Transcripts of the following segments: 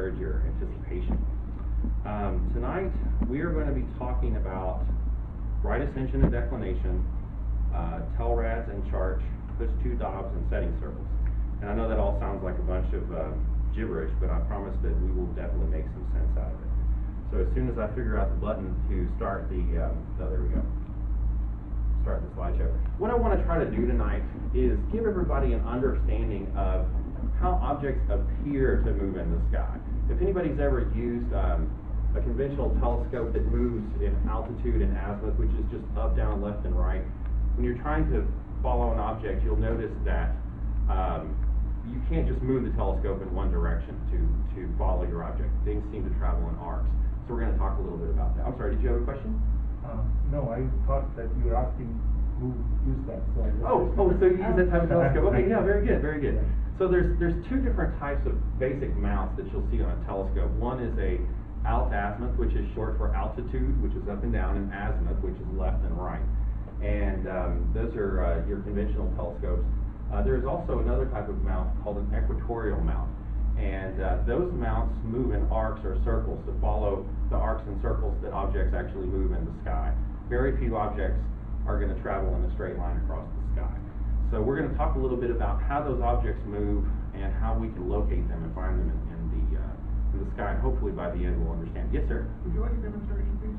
encourage your anticipation. Tonight, we are going to be talking about right ascension and declination, telrads and charts, push-to dobs, and setting circles. And I know that all sounds like a bunch of gibberish, but I promise that we will definitely make some sense out of it. So as soon as I figure out the button to start the, there we go, start the slideshow. What I want to try to do tonight is give everybody an understanding of how objects appear to move in the sky. If anybody's ever used a conventional telescope that moves in altitude and azimuth, which is just up, down, left, and right, when you're trying to follow an object, you'll notice that you can't just move the telescope in one direction to follow your object. Things seem to travel in arcs. So we're going to talk a little bit about that. I'm sorry, did you have a question? No, I thought that you were asking who used that. So so you use that type of telescope. Okay, yeah, very good, very good. So there's two different types of basic mounts that you'll see on a telescope. One is a alt-azimuth, which is short for altitude, which is up and down, and azimuth, which is left and right. And those are your conventional telescopes. There is also another type of mount called an equatorial mount. And those mounts move in arcs or circles to follow the arcs and circles that objects actually move in the sky. Very few objects are going to travel in a straight line across the sky. So we're going to talk a little bit about how those objects move and how we can locate them and find them in the sky. And hopefully by the end we'll understand. Yes, sir? Would you like a demonstration piece?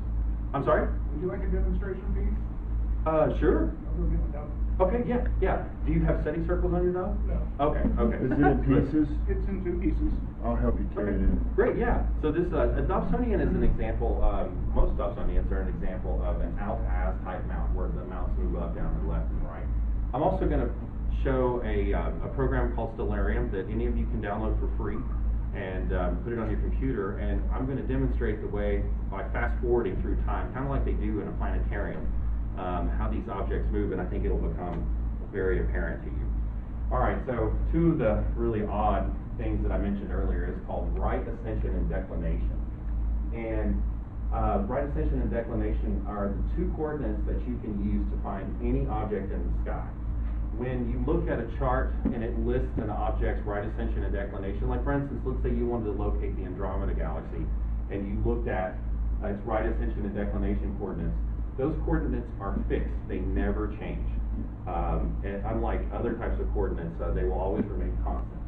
I'm sorry? Would you like a demonstration piece? Sure. I'll go get my dog. Okay, yeah. Do you have setting circles on your dog? No. Okay. Is it in pieces? It's in two pieces. I'll help you carry it in. Great, yeah. So this, a Dobsonian is an example, most Dobsonians are an example of an alt-az type mount where the mounts move up, down, and left and right. I'm also going to show a program called Stellarium that any of you can download for free and put it on your computer, and I'm going to demonstrate the way by fast forwarding through time, kind of like they do in a planetarium, how these objects move, and I think it'll become very apparent to you. All right, so two of the really odd things that I mentioned earlier is called right ascension and declination. And right ascension and declination are the two coordinates that you can use to find any object in the sky. When you look at a chart and it lists an object's right ascension and declination, like for instance, let's say you wanted to locate the Andromeda galaxy, and you looked at its right ascension and declination coordinates, those coordinates are fixed. They never change. And unlike other types of coordinates, they will always remain constant.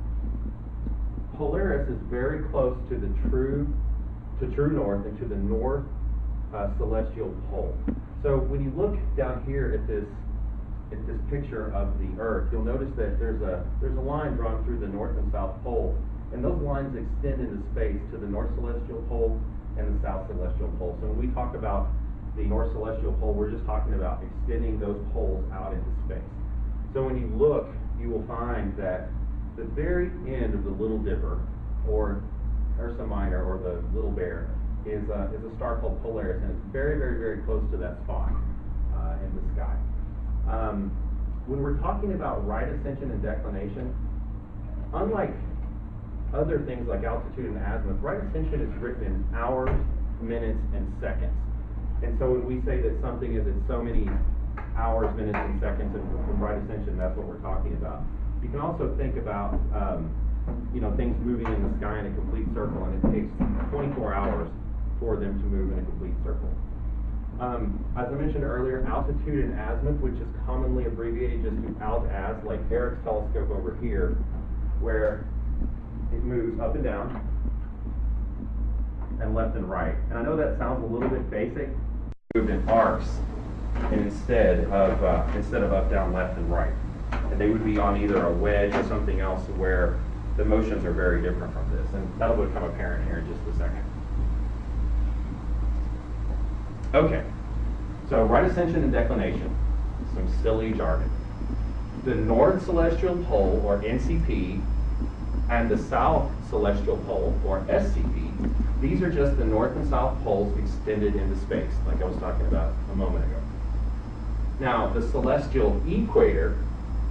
Polaris is very close to the true north and to the north celestial pole. So when you look down here at this picture of the Earth, you'll notice that there's a line drawn through the north and south pole, and those lines extend into space to the north celestial pole and the south celestial pole. So when we talk about the north celestial pole, we're just talking about extending those poles out into space. So when you look, you will find that the very end of the Little Dipper, or Ursa Minor, or the Little Bear, is a star called Polaris, and it's very, very, very close to that spot in the sky. When we're talking about right ascension and declination, unlike other things like altitude and azimuth, right ascension is written in hours, minutes, and seconds. And so when we say that something is at so many hours, minutes, and seconds, and from right ascension, that's what we're talking about. You can also think about, things moving in the sky in a complete circle, and it takes 24 hours for them to move in a complete circle. As I mentioned earlier, altitude and azimuth, which is commonly abbreviated just to alt-az, like Eric's telescope over here, where it moves up and down, and left and right. And I know that sounds a little bit basic. Moved in arcs, and instead of up, down, left, and right. And they would be on either a wedge or something else where the motions are very different from this. And that'll become apparent here in just a second. Okay, so right ascension and declination, some silly jargon. The North Celestial Pole, or NCP, and the South Celestial Pole, or SCP, these are just the north and south poles extended into space, like I was talking about a moment ago. Now, the celestial equator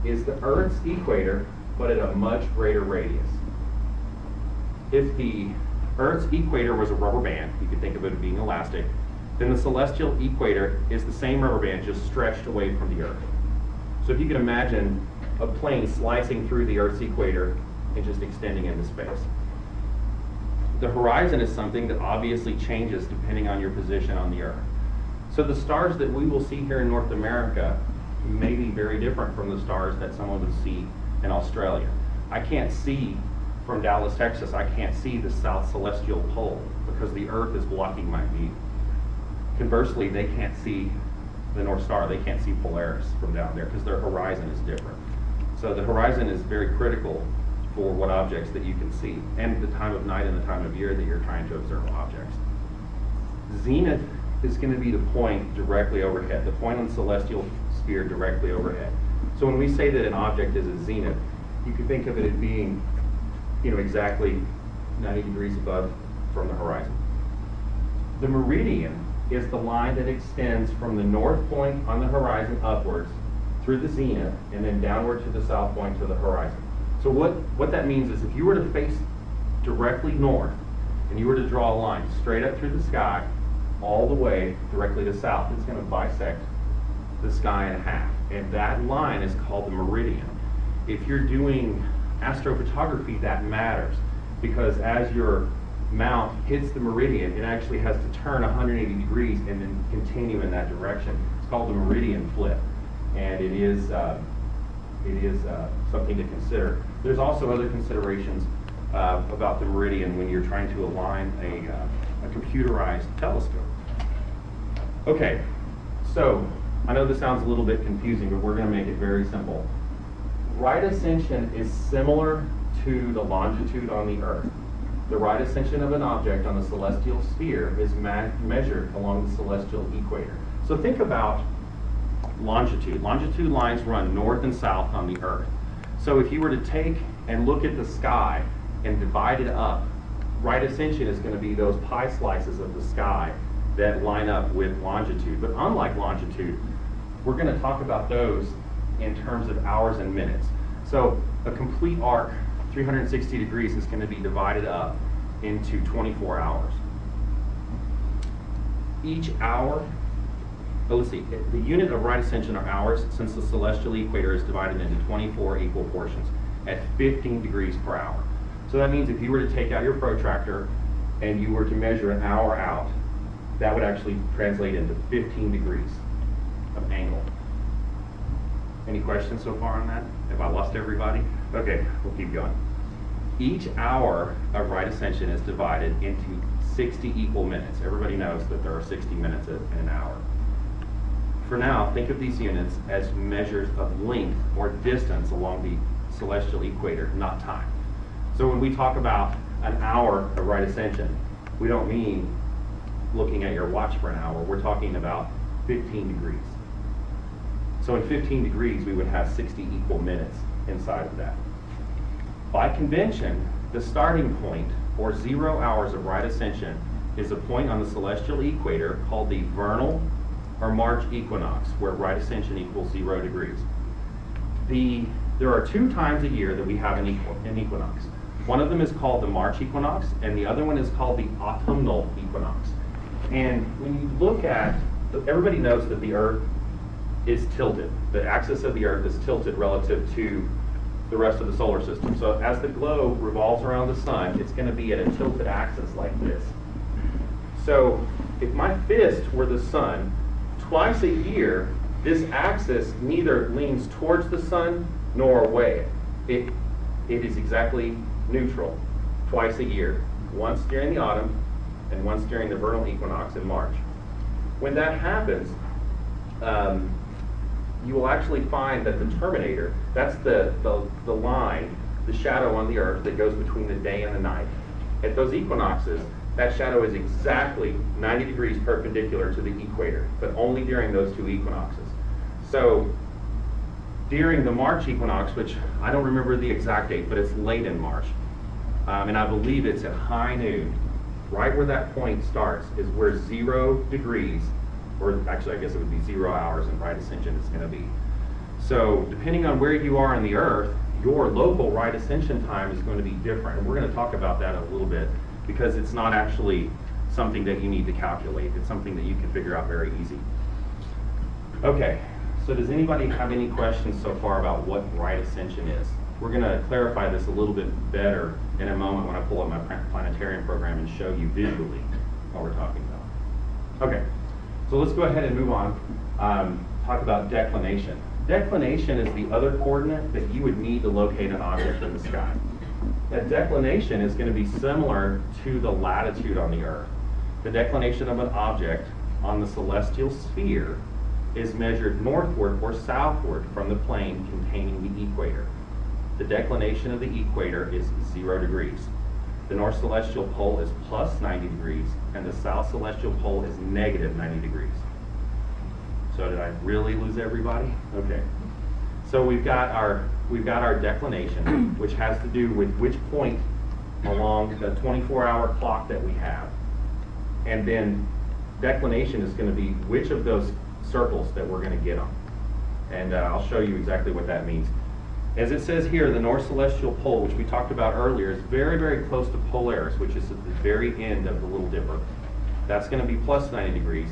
is the Earth's equator, but at a much greater radius. If the Earth's equator was a rubber band, you could think of it as being elastic, then the celestial equator is the same rubber band just stretched away from the Earth. So if you can imagine a plane slicing through the Earth's equator and just extending into space. the horizon is something that obviously changes depending on your position on the Earth. So the stars that we will see here in North America may be very different from the stars that someone would see in Australia. I can't see from Dallas, Texas, I can't see the South Celestial Pole because the Earth is blocking my view. Conversely, they can't see the North Star, they can't see Polaris from down there because their horizon is different. So the horizon is very critical for what objects that you can see, and the time of night and the time of year that you're trying to observe objects. Zenith is going to be the point directly overhead, the point on the celestial sphere directly overhead. So when we say that an object is a zenith, you can think of it as being, exactly 90 degrees above from the horizon. The meridian is the line that extends from the north point on the horizon upwards through the zenith and then downward to the south point to the horizon. So what that means is if you were to face directly north and you were to draw a line straight up through the sky all the way directly to south, it's going to bisect the sky in half. And that line is called the meridian. If you're doing astrophotography, that matters because as your mount hits the meridian, it actually has to turn 180 degrees and then continue in that direction. It's called the meridian flip, and it is something to consider. There's also other considerations about the meridian when you're trying to align a computerized telescope. Okay, so I know this sounds a little bit confusing, but we're going to make it very simple. Right ascension is similar to the longitude on the Earth. The right ascension of an object on the celestial sphere is measured along the celestial equator. So think about longitude. Longitude lines run north and south on the Earth. So if you were to take and look at the sky and divide it up, right ascension is going to be those pie slices of the sky that line up with longitude. But unlike longitude, we're going to talk about those in terms of hours and minutes. So a complete arc, 360 degrees, is going to be divided up into 24 hours. Each hour, let's see, the unit of right ascension are hours since the celestial equator is divided into 24 equal portions at 15 degrees per hour. So that means if you were to take out your protractor and you were to measure an hour out, that would actually translate into 15 degrees of angle. Any questions so far on that? Have I lost everybody? Okay, we'll keep going. Each hour of right ascension is divided into 60 equal minutes. Everybody knows that there are 60 minutes in an hour. For now, think of these units as measures of length or distance along the celestial equator, not time. So when we talk about an hour of right ascension, we don't mean looking at your watch for an hour. We're talking about 15 degrees. So in 15 degrees, we would have 60 equal minutes inside of that. By convention, the starting point, or 0 hours of right ascension, is a point on the celestial equator called the vernal or March equinox, where right ascension equals 0 degrees. There are 2 times a year that we have an equinox. One of them is called the March equinox, and the other one is called the autumnal equinox. And when you look at, everybody knows that the Earth is tilted. The axis of the Earth is tilted relative to the rest of the solar system. So as the globe revolves around the sun, it's going to be at a tilted axis like this. So if my fist were the sun, twice a year, this axis neither leans towards the sun nor away. It is exactly neutral twice a year, once during the autumn and once during the vernal equinox in March. When that happens, you will actually find that the terminator, that's the line, the shadow on the Earth that goes between the day and the night. At those equinoxes, that shadow is exactly 90 degrees perpendicular to the equator, but only during those 2 equinoxes. So during the March equinox, which I don't remember the exact date, but it's late in March, and I believe it's at high noon, right where that point starts is where 0 degrees, or actually I guess it would be 0 hours in right ascension is going to be. So depending on where you are on the Earth, your local right ascension time is going to be different. And we're going to talk about that in a little bit because it's not actually something that you need to calculate. It's something that you can figure out very easy. Okay, so does anybody have any questions so far about what right ascension is? We're going to clarify this a little bit better in a moment when I pull up my planetarium program and show you visually what we're talking about. Okay, so let's go ahead and move on. Talk about declination. Declination is the other coordinate that you would need to locate an object in the sky. That declination is going to be similar to the latitude on the Earth. The declination of an object on the celestial sphere is measured northward or southward from the plane containing the equator. The declination of the equator is 0 degrees. The north celestial pole is plus 90 degrees, and the south celestial pole is negative 90 degrees. So did I really lose everybody? Okay. So we've got our declination, which has to do with which point along the 24-hour clock that we have. And then declination is going to be which of those circles that we're going to get on. And I'll show you exactly what that means. As it says here, the north celestial pole, which we talked about earlier, is very, very close to Polaris, which is at the very end of the Little Dipper. That's going to be plus 90 degrees.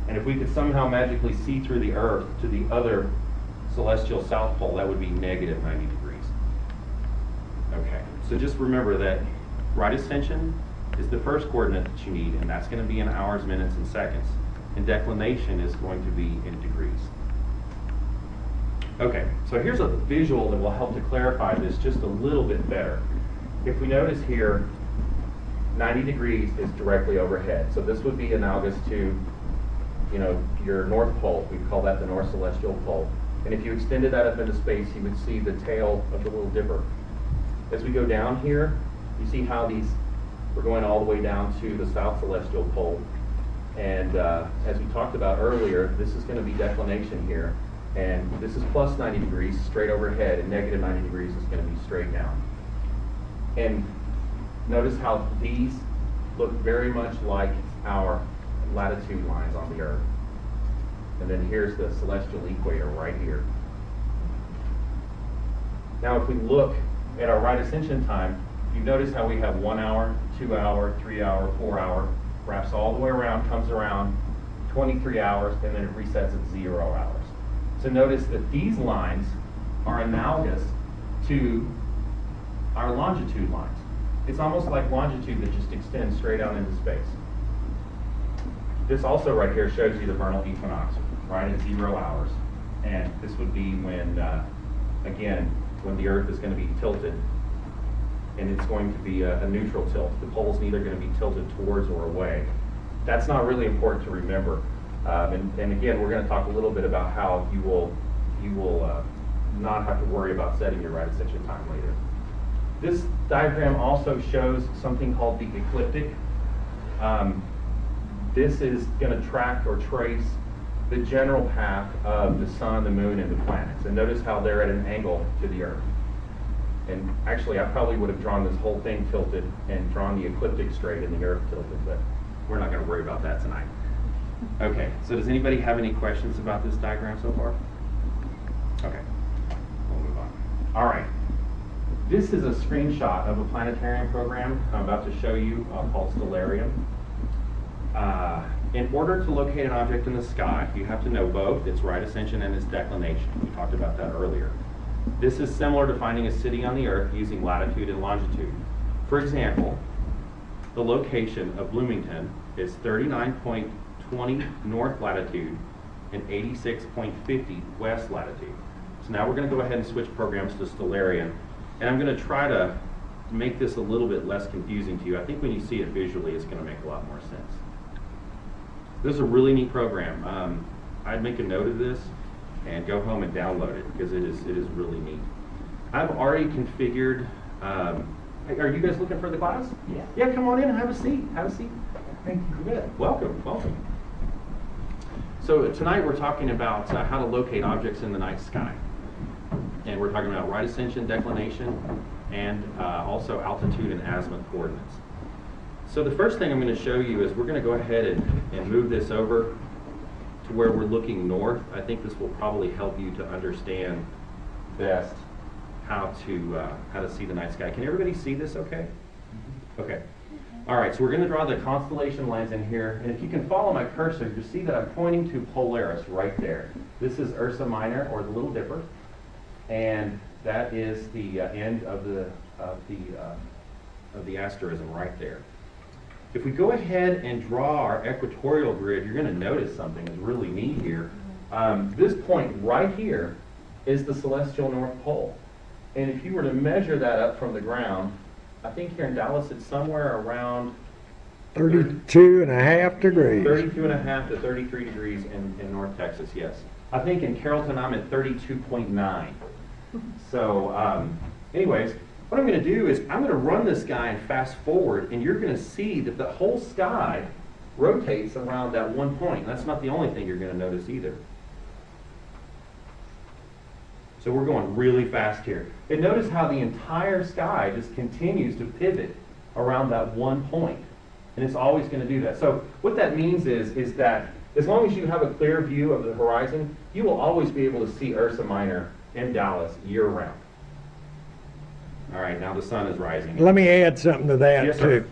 And if we could somehow magically see through the Earth to the other celestial south pole, that would be negative 90 degrees. Okay, so just remember that right ascension is the first coordinate that you need, and that's going to be in hours, minutes, and seconds. And declination is going to be in degrees. Okay, so here's a visual that will help to clarify this just a little bit better. If we notice here, 90 degrees is directly overhead. So this would be analogous to, you know, your North Pole. We call that the North Celestial Pole. And if you extended that up into space, you would see the tail of the Little Dipper. As we go down here, you see how we're going all the way down to the South Celestial Pole. And as we talked about earlier, this is going to be declination here. And this is plus 90 degrees straight overhead, and negative 90 degrees is going to be straight down. And notice how these look very much like our latitude lines on the Earth. And then here's the celestial equator right here. Now if we look at our right ascension time, you notice how we have 1 hour, 2 hour, 3 hour, 4 hour, wraps all the way around, comes around 23 hours, and then it resets at 0 hours. So notice that these lines are analogous to our longitude lines. It's almost like longitude that just extends straight out into space. This also right here shows you the vernal equinox, right at 0 hours. And this would be when, again, when the Earth is going to be tilted, and it's going to be a neutral tilt. The pole's neither going to be tilted towards or away. That's not really important to remember. And again, we're going to talk a little bit about how you will not have to worry about setting your right ascension time later. This diagram also shows something called the ecliptic. This is going to track or trace the general path of the sun, the moon, and the planets. And notice how they're at an angle to the Earth. And actually, I probably would have drawn this whole thing tilted and drawn the ecliptic straight and the Earth tilted, but we're not going to worry about that tonight. Okay, so does anybody have any questions about this diagram so far? Okay, we'll move on. All right, this is a screenshot of a planetarium program I'm about to show you called Stellarium. In order to locate an object in the sky, you have to know both its right ascension and its declination. We talked about that earlier. This is similar to finding a city on the Earth using latitude and longitude. For example, the location of Bloomington is 39.20 north latitude and 86.50 west latitude. So now we're going to go ahead and switch programs to Stellarium, and I'm going to try to make this a little bit less confusing to you. I think when you see it visually, it's going to make a lot more sense. This is a really neat program. I'd make a note of this and go home and download it because it is really neat. I've already configured. Are you guys looking for the class? Yeah. Yeah, come on in and have a seat. Have a seat. Thank you. Good. Welcome. Welcome. So tonight we're talking about how to locate objects in the night sky. And we're talking about right ascension, declination, and also altitude and azimuth coordinates. So the first thing I'm going to show you is we're going to go ahead and move this over to where we're looking north. I think this will probably help you to understand best how to see the night sky. Can everybody see this okay? Okay. All right, so we're going to draw the constellation lines in here. And if you can follow my cursor, you see that I'm pointing to Polaris right there. This is Ursa Minor, or the Little Dipper. And that is the end of the of the asterism right there. If we go ahead and draw our equatorial grid, you're going to notice something that's really neat here. This point right here is the celestial North Pole. And if you were to measure that up from the ground, I think here in Dallas it's somewhere around 32.5 degrees. 32.5 to 33 degrees in North Texas, yes. I think in Carrollton I'm at 32.9. So anyways, what I'm going to do is I'm going to run this guy and fast forward, and you're going to see that the whole sky rotates around that one point. That's not the only thing you're going to notice either. So we're going really fast here. And notice how the entire sky just continues to pivot around that one point. And it's always going to do that. So what that means is that as long as you have a clear view of the horizon, you will always be able to see Ursa Minor in Dallas year-round. All right, now the sun is rising. Let me add something to that, Yes, sir.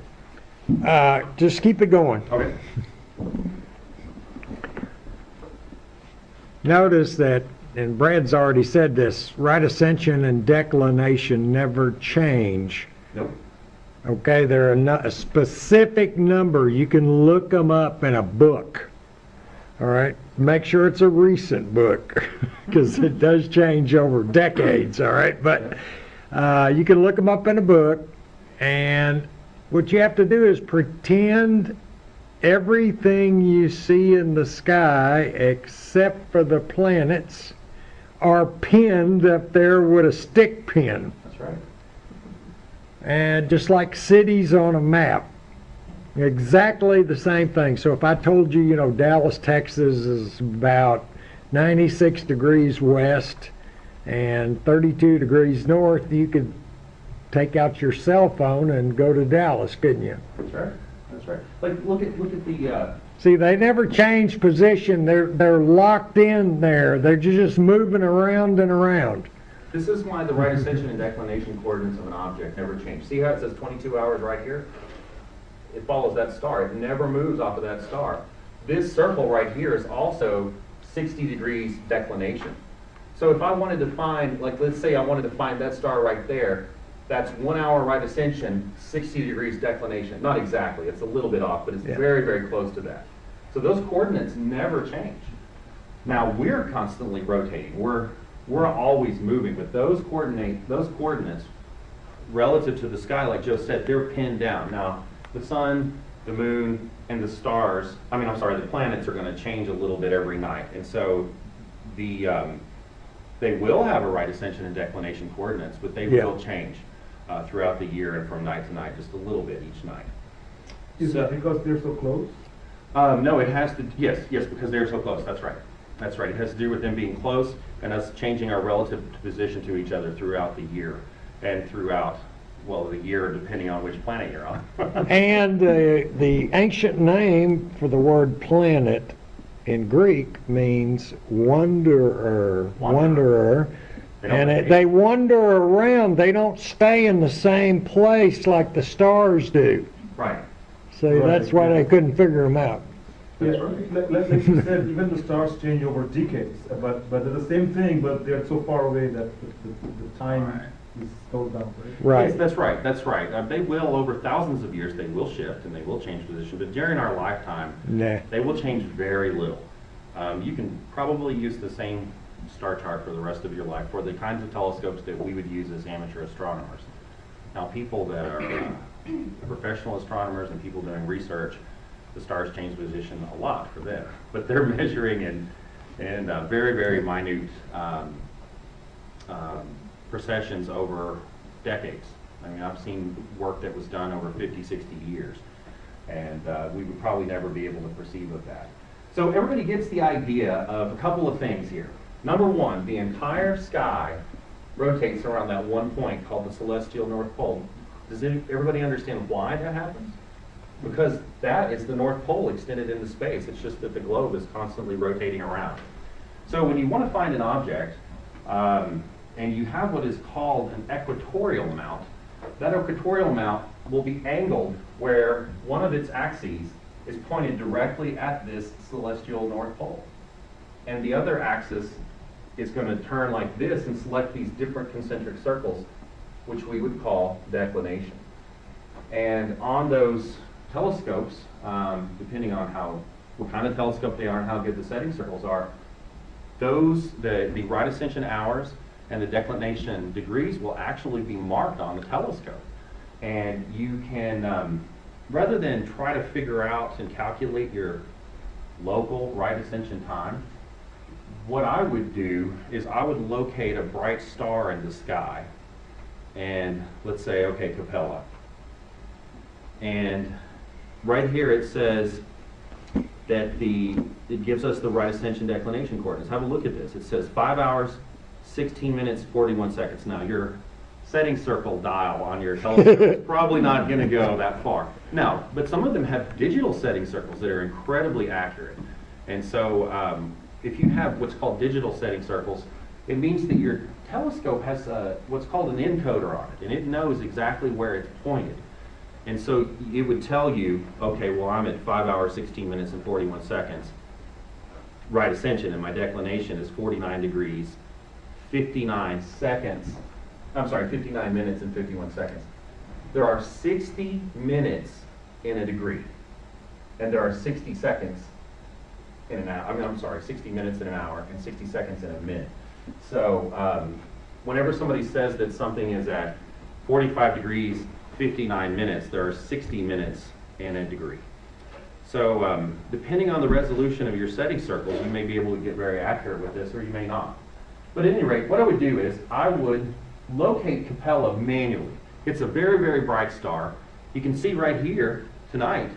too. Just keep it going. Okay. Notice that, and Brad's already said this, right ascension and declination never change. Nope. Okay, they're a specific number. You can look them up in a book. All right, make sure it's a recent book because it does change over decades. All right, but you can look them up in a book, and what you have to do is pretend everything you see in the sky except for the planets are pinned up there with a stick pin. That's right. And just like cities on a map, exactly the same thing. So if I told you, Dallas, Texas is about 96 degrees west and 32 degrees north, you could take out your cell phone and go to Dallas, couldn't you? That's right. That's right. Like look at the See, they never change position. They're locked in there. They're just moving around and around. this is why the right ascension and declination coordinates of an object never change. See how it says 22 hours right here? It follows that star. It never moves off of that star. This circle right here is also 60 degrees declination. So if I wanted to find, like let's say I wanted to find that star right there, that's 1 hour right ascension, 60 degrees declination. Not exactly, it's a little bit off, but it's very, very close to that. So those coordinates never change. Now we're constantly rotating. We're always moving, but those coordinates relative to the sky, like Joe said, they're pinned down. Now the sun, the moon, and the stars, the planets are going to change a little bit every night. And so they will have a right ascension and declination coordinates, but they will change throughout the year and from night to night, just a little bit each night. Is that because they're so close? No, it has to, yes, because they're so close, that's right. That's right, it has to do with them being close and us changing our relative position to each other throughout the year and throughout, well, the year depending on which planet you're on. And the ancient name for the word planet in Greek means wanderer. And they wander around. They don't stay in the same place like the stars do. Right. So that's why they couldn't figure them out. Yeah, like you said, even the stars change over decades, but they're the same thing, but they're so far away that the time is slowed down. Right. Yes, that's right. They will, over thousands of years, they will shift and they will change position, but during our lifetime, they will change very little. You can probably use the same star chart for the rest of your life for the kinds of telescopes that we would use as amateur astronomers. Now, people that are professional astronomers and people doing research, the stars change position a lot for them, but they're measuring in very, very minute precessions over decades. I mean, I've seen work that was done over 50, 60 years, and we would probably never be able to perceive of that. So everybody gets the idea of a couple of things here. Number one, the entire sky rotates around that one point called the celestial North Pole. Does everybody understand why that happens? Because that is the North Pole extended into space. It's just that the globe is constantly rotating around. So when you want to find an object, and you have what is called an equatorial mount, that equatorial mount will be angled where one of its axes is pointed directly at this celestial North Pole. And the other axis is going to turn like this and select these different concentric circles, which we would call declination. And on those telescopes, depending on what kind of telescope they are and how good the setting circles are, the right ascension hours and the declination degrees will actually be marked on the telescope. And you can, rather than try to figure out and calculate your local right ascension time, what I would do is I would locate a bright star in the sky, and let's say, okay, Capella. And right here it says that it gives us the right ascension declination coordinates. Have a look at this. It says 5 hours, 16 minutes, 41 seconds. Now your setting circle dial on your telescope is probably not going to go that far. Now, but some of them have digital setting circles that are incredibly accurate. And so if you have what's called digital setting circles, it means that your telescope has what's called an encoder on it, and it knows exactly where it's pointed. And so it would tell you, okay, well, I'm at 5 hours, 16 minutes, and 41 seconds, right ascension, and my declination is 49 degrees, 59 seconds. I'm sorry, 59 minutes and 51 seconds. There are 60 minutes in a degree, and there are 60 seconds in an hour. I'm sorry, 60 minutes in an hour and 60 seconds in a minute. So whenever somebody says that something is at 45 degrees, 59 minutes, there are 60 minutes in a degree. So depending on the resolution of your setting circles, you may be able to get very accurate with this, or you may not. But at any rate, what I would do is I would locate Capella manually. It's a very, very bright star. You can see right here tonight.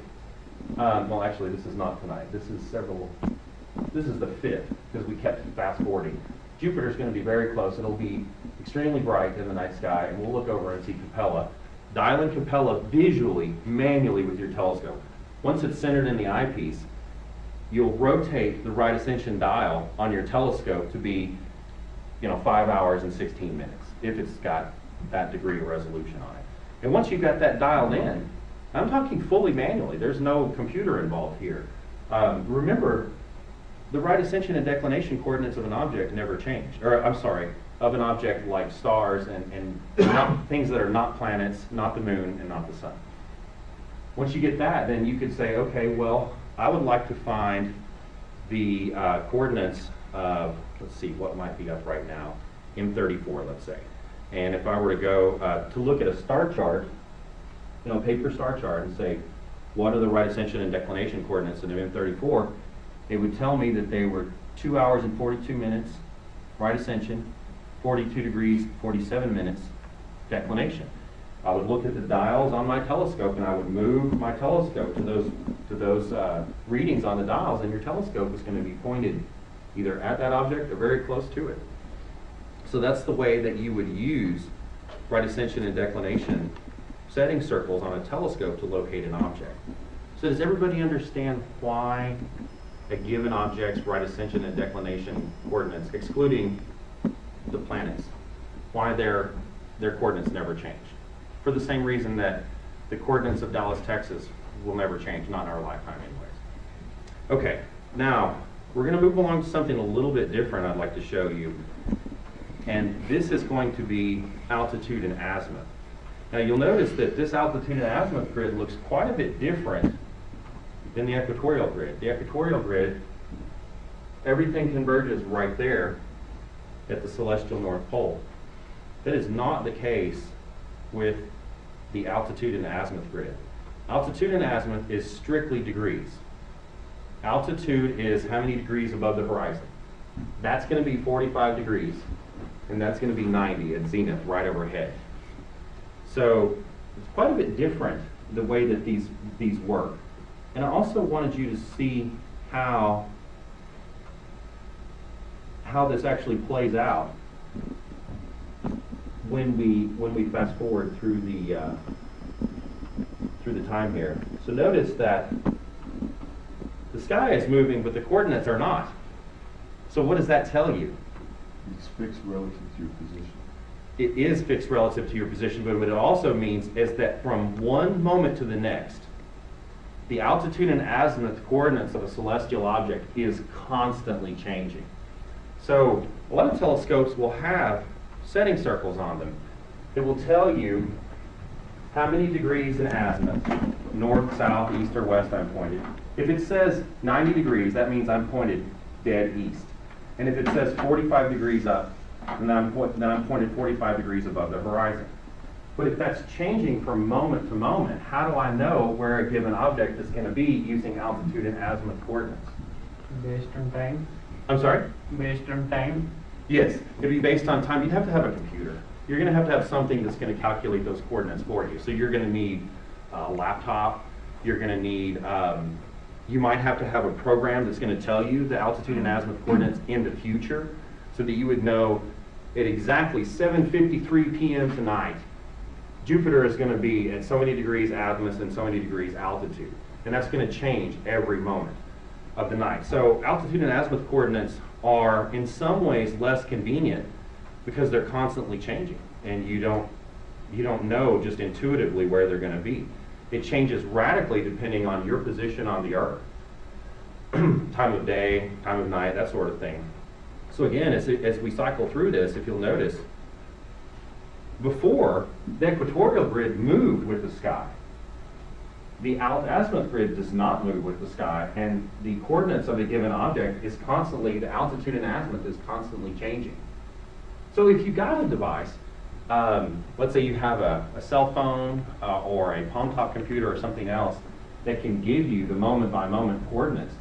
Well, actually, this is not tonight. This is the 5th, because we kept fast forwarding. Jupiter's going to be very close. It'll be extremely bright in the night sky, and we'll look over and see Capella. Dial in Capella visually, manually with your telescope. Once it's centered in the eyepiece, you'll rotate the right ascension dial on your telescope to be 5 hours and 16 minutes, if it's got that degree of resolution on it. And once you've got that dialed in, I'm talking fully manually. There's no computer involved here. Remember, the right ascension and declination coordinates of an object never change. Or, I'm sorry, of an object like stars and things that are not planets, not the moon, and not the sun. Once you get that, then you could say, okay, well, I would like to find the coordinates of, let's see, what might be up right now, M34, let's say. And if I were to go to look at a star chart, paper star chart, and say, what are the right ascension and declination coordinates of M34, it would tell me that they were 2 hours and 42 minutes, right ascension, 42 degrees, 47 minutes, declination. I would look at the dials on my telescope, and I would move my telescope to those readings on the dials, and your telescope is going to be pointed either at that object or very close to it. So that's the way that you would use right ascension and declination setting circles on a telescope to locate an object. So does everybody understand why a given object's right ascension and declination coordinates, excluding the planets, why their coordinates never change? For the same reason that the coordinates of Dallas, Texas will never change, not in our lifetime anyways. Okay, now we're going to move along to something a little bit different I'd like to show you. And this is going to be altitude and azimuth. Now you'll notice that this altitude and azimuth grid looks quite a bit different than the equatorial grid. The equatorial grid, everything converges right there at the celestial North Pole. That is not the case with the altitude and azimuth grid. Altitude and azimuth is strictly degrees. Altitude is how many degrees above the horizon. That's going to be 45 degrees, and that's going to be 90 at zenith right overhead. So it's quite a bit different the way that these work. And I also wanted you to see how this actually plays out when we fast forward through the time here. So notice that the sky is moving, but the coordinates are not. So what does that tell you? It's fixed relative to your position. It is fixed relative to your position, but what it also means is that from one moment to the next, the altitude and azimuth coordinates of a celestial object is constantly changing. So a lot of telescopes will have setting circles on them. It will tell you how many degrees in azimuth, north, south, east, or west I'm pointed. If it says 90 degrees, that means I'm pointed dead east. And if it says 45 degrees up, then I'm pointed 45 degrees above the horizon. But if that's changing from moment to moment, how do I know where a given object is going to be using altitude and azimuth coordinates? Based on time? I'm sorry? Based on time? Yes, it'd be based on time. You'd have to have a computer. You're going to have something that's going to calculate those coordinates for you. So you're going to need a laptop. You're going to need, you might have to have a program that's going to tell you the altitude and azimuth coordinates in the future so that you would know at exactly 7:53 p.m. tonight, Jupiter is going to be at so many degrees azimuth and so many degrees altitude. And that's going to change every moment of the night. So altitude and azimuth coordinates are in some ways less convenient because they're constantly changing and you don't know just intuitively where they're going to be. It changes radically depending on your position on the Earth. Time of day, time of night, that sort of thing. So again, as we cycle through this, if you'll notice, before, the equatorial grid moved with the sky. The alt-azimuth grid does not move with the sky, and the coordinates of a given object is constantly, the altitude and azimuth is constantly changing. So if you got a device, let's say you have a cell phone or a palm-top computer or something else that can give you the moment-by-moment coordinates,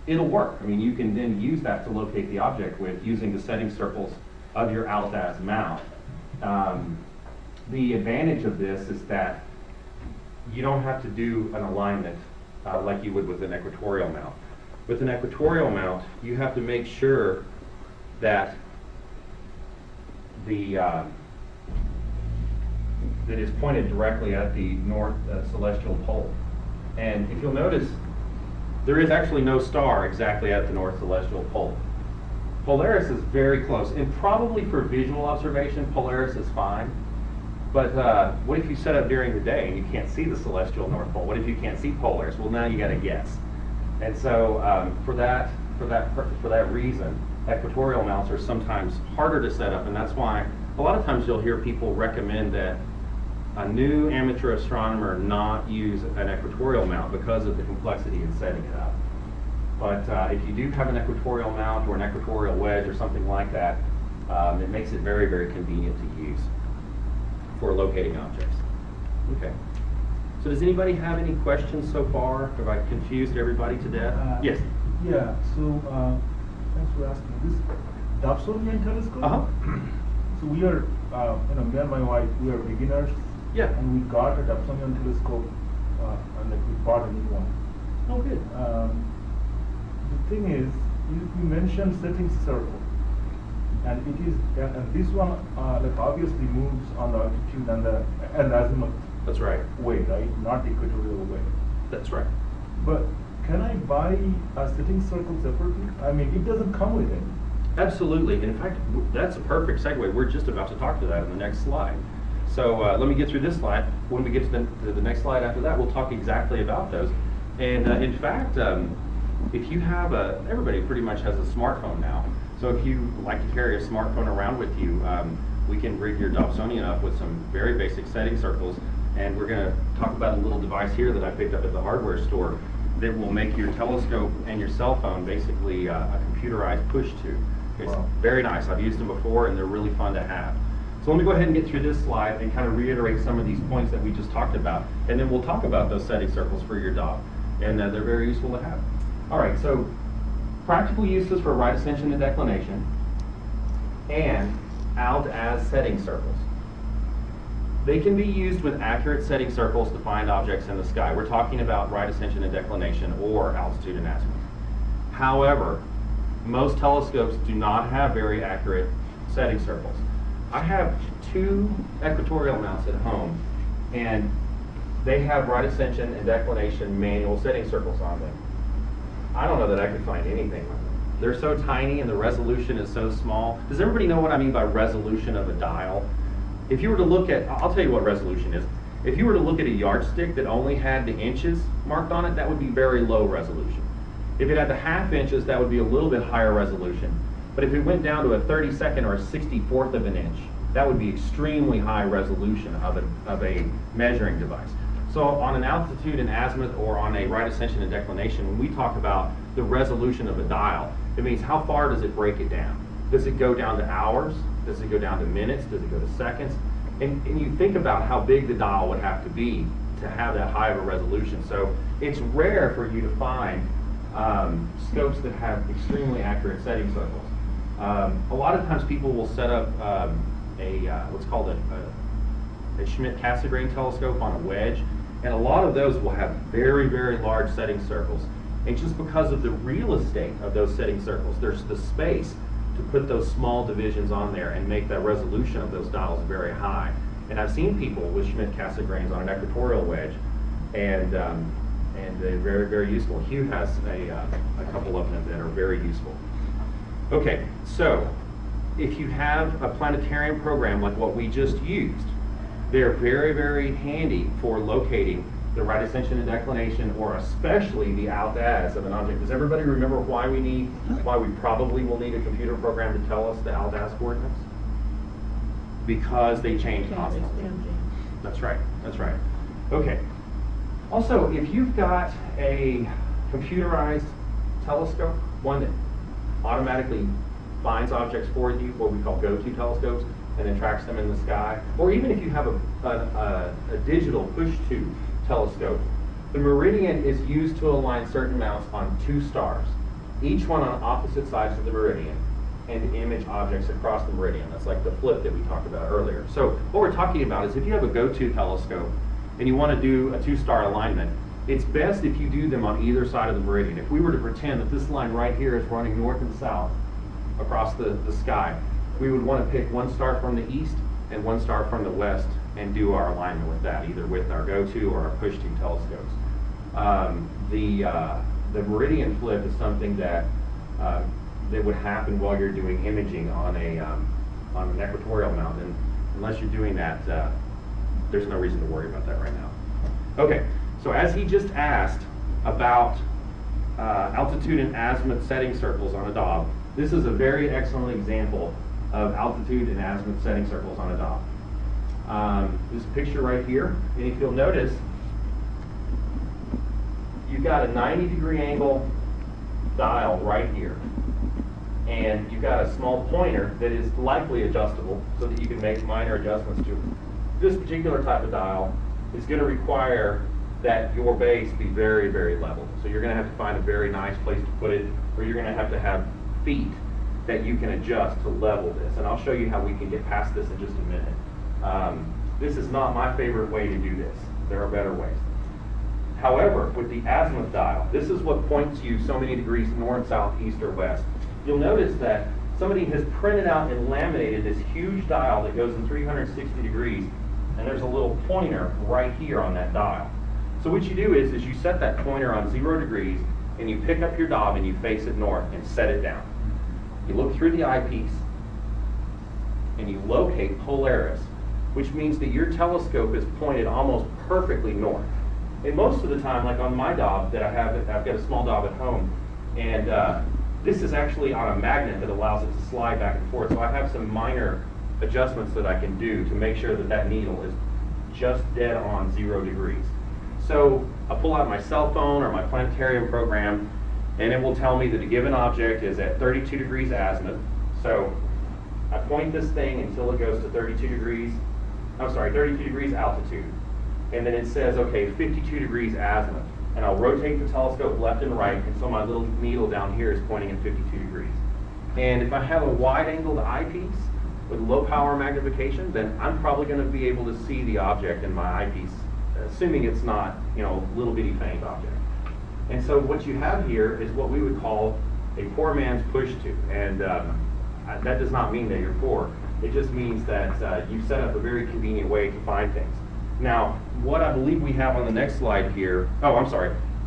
it'll work. I mean, you can then use that to locate the object with using the setting circles of your alt-az mount. The advantage of this is that you don't have to do an alignment like you would with an equatorial mount. With an equatorial mount, you have to make sure that that is pointed directly at the north celestial pole. And if you'll notice, there is actually no star exactly at the north celestial pole. Polaris is very close, and probably for visual observation, Polaris is fine. But what if you set up during the day and you can't see the celestial North Pole? What if you can't see Polaris? Well, now you got to guess. And so for that reason, equatorial mounts are sometimes harder to set up, and that's why a lot of times you'll hear people recommend that a new amateur astronomer not use an equatorial mount because of the complexity in setting it up. But if you do have an equatorial mount or an equatorial wedge or something like that, it makes it very, very convenient to use for locating objects. Okay. So does anybody have any questions so far? Have I confused everybody to death? Yes. Yeah, so thanks for asking. This Dobsonian telescope? Uh-huh. So we are, me and my wife, we are beginners. Yeah. And we got a Dobsonian telescope and like we bought a new one. Oh, good. The thing is, you mentioned setting circle. And it is, and this one like obviously moves on the altitude and the azimuth That's right. way, right? Not the equatorial way. That's right. But can I buy a setting circle separately? I mean, it doesn't come with it. Absolutely. In fact, that's a perfect segue. We're just about to talk to that in the next slide. So let me get through this slide. When we get to the next slide after that, we'll talk exactly about those. And in fact, if you have everybody pretty much has a smartphone now. So if you like to carry a smartphone around with you, we can rig your Dobsonian up with some very basic setting circles. And we're going to talk about a little device here that I picked up at the hardware store that will make your telescope and your cell phone basically a computerized push tube. It's very nice. I've used them before and they're really fun to have. So let me go ahead and get through this slide and kind of reiterate some of these points that we just talked about. And then we'll talk about those setting circles for your Dob. And they're very useful to have. All right, so practical uses for right ascension and declination and alt-az setting circles. They can be used with accurate setting circles to find objects in the sky. We're talking about right ascension and declination or altitude and azimuth. However, most telescopes do not have very accurate setting circles. I have 2 equatorial mounts at home, and they have right ascension and declination manual setting circles on them. I don't know that I could find anything on them. They're so tiny and the resolution is so small. Does everybody know what I mean by resolution of a dial? If you were to look at, I'll tell you what resolution is. If you were to look at a yardstick that only had the inches marked on it, that would be very low resolution. If it had the half inches, that would be a little bit higher resolution. But if it went down to a 32nd or a 64th of an inch, that would be extremely high resolution of a measuring device. So on an altitude and azimuth or on a right ascension and declination, when we talk about the resolution of a dial, it means how far does it break it down? Does it go down to hours? Does it go down to minutes? Does it go to seconds? And you think about how big the dial would have to be to have that high of a resolution. So it's rare for you to find scopes that have extremely accurate setting circles. A lot of times people will set up what's called a Schmidt-Cassegrain telescope on a wedge, and a lot of those will have very, very large setting circles. And just because of the real estate of those setting circles, there's the space to put those small divisions on there and make that resolution of those dials very high. And I've seen people with Schmidt-Cassegrains on an equatorial wedge, and they're very, very useful. Hugh has a couple of them that are very useful. Okay, so if you have a planetarium program like what we just used, they're very, very handy for locating the right ascension and declination, or especially the alt-az of an object. Does everybody remember why we probably will need a computer program to tell us the alt-az coordinates? Because they change constantly. That's right, that's right. Okay. Also, if you've got a computerized telescope, one that automatically finds objects for you, what we call go-to telescopes, and then tracks them in the sky, or even if you have a digital push-to telescope, the meridian is used to align certain mounts on two stars, each one on opposite sides of the meridian, and image objects across the meridian. That's like the flip that we talked about earlier. So what we're talking about is if you have a go-to telescope and you want to do a two-star alignment, it's best if you do them on either side of the meridian. If we were to pretend that this line right here is running north and south across the sky, we would want to pick one star from the east and one star from the west and do our alignment with that, either with our go-to or our push-to telescopes. The meridian flip is something that would happen while you're doing imaging on an equatorial mount, and unless you're doing that, there's no reason to worry about that right now. Okay, so as he just asked about altitude and azimuth setting circles on a Dob, this is a very excellent example of altitude and azimuth setting circles on a Dob. This picture right here, and if you'll notice, you've got a 90-degree angle dial right here, and you've got a small pointer that is likely adjustable so that you can make minor adjustments to it. This particular type of dial is going to require that your base be very, very level. So you're going to have to find a very nice place to put it, or you're going to have feet that you can adjust to level this. And I'll show you how we can get past this in just a minute. This is not my favorite way to do this. There are better ways. However, with the azimuth dial, this is what points you so many degrees north, south, east, or west. You'll notice that somebody has printed out and laminated this huge dial that goes in 360 degrees, and there's a little pointer right here on that dial. So what you do is you set that pointer on 0 degrees, and you pick up your Dob and you face it north and set it down. You look through the eyepiece, and you locate Polaris, which means that your telescope is pointed almost perfectly north. And most of the time, like on my Dob that I've got a small Dob at home, and this is actually on a magnet that allows it to slide back and forth. So I have some minor adjustments that I can do to make sure that that needle is just dead on 0 degrees. So I'll pull out my cell phone or my planetarium program, and it will tell me that a given object is at 32 degrees azimuth. So I point this thing until it goes to 32 degrees altitude. And then it says, okay, 52 degrees azimuth. And I'll rotate the telescope left and right until my little needle down here is pointing at 52 degrees. And if I have a wide-angled eyepiece with low power magnification, then I'm probably going to be able to see the object in my eyepiece, assuming it's not, little bitty faint object. And so what you have here is what we would call a poor man's push-to. And that does not mean that you're poor. It just means that you've set up a very convenient way to find things. Now, what I believe we have on the next slide here,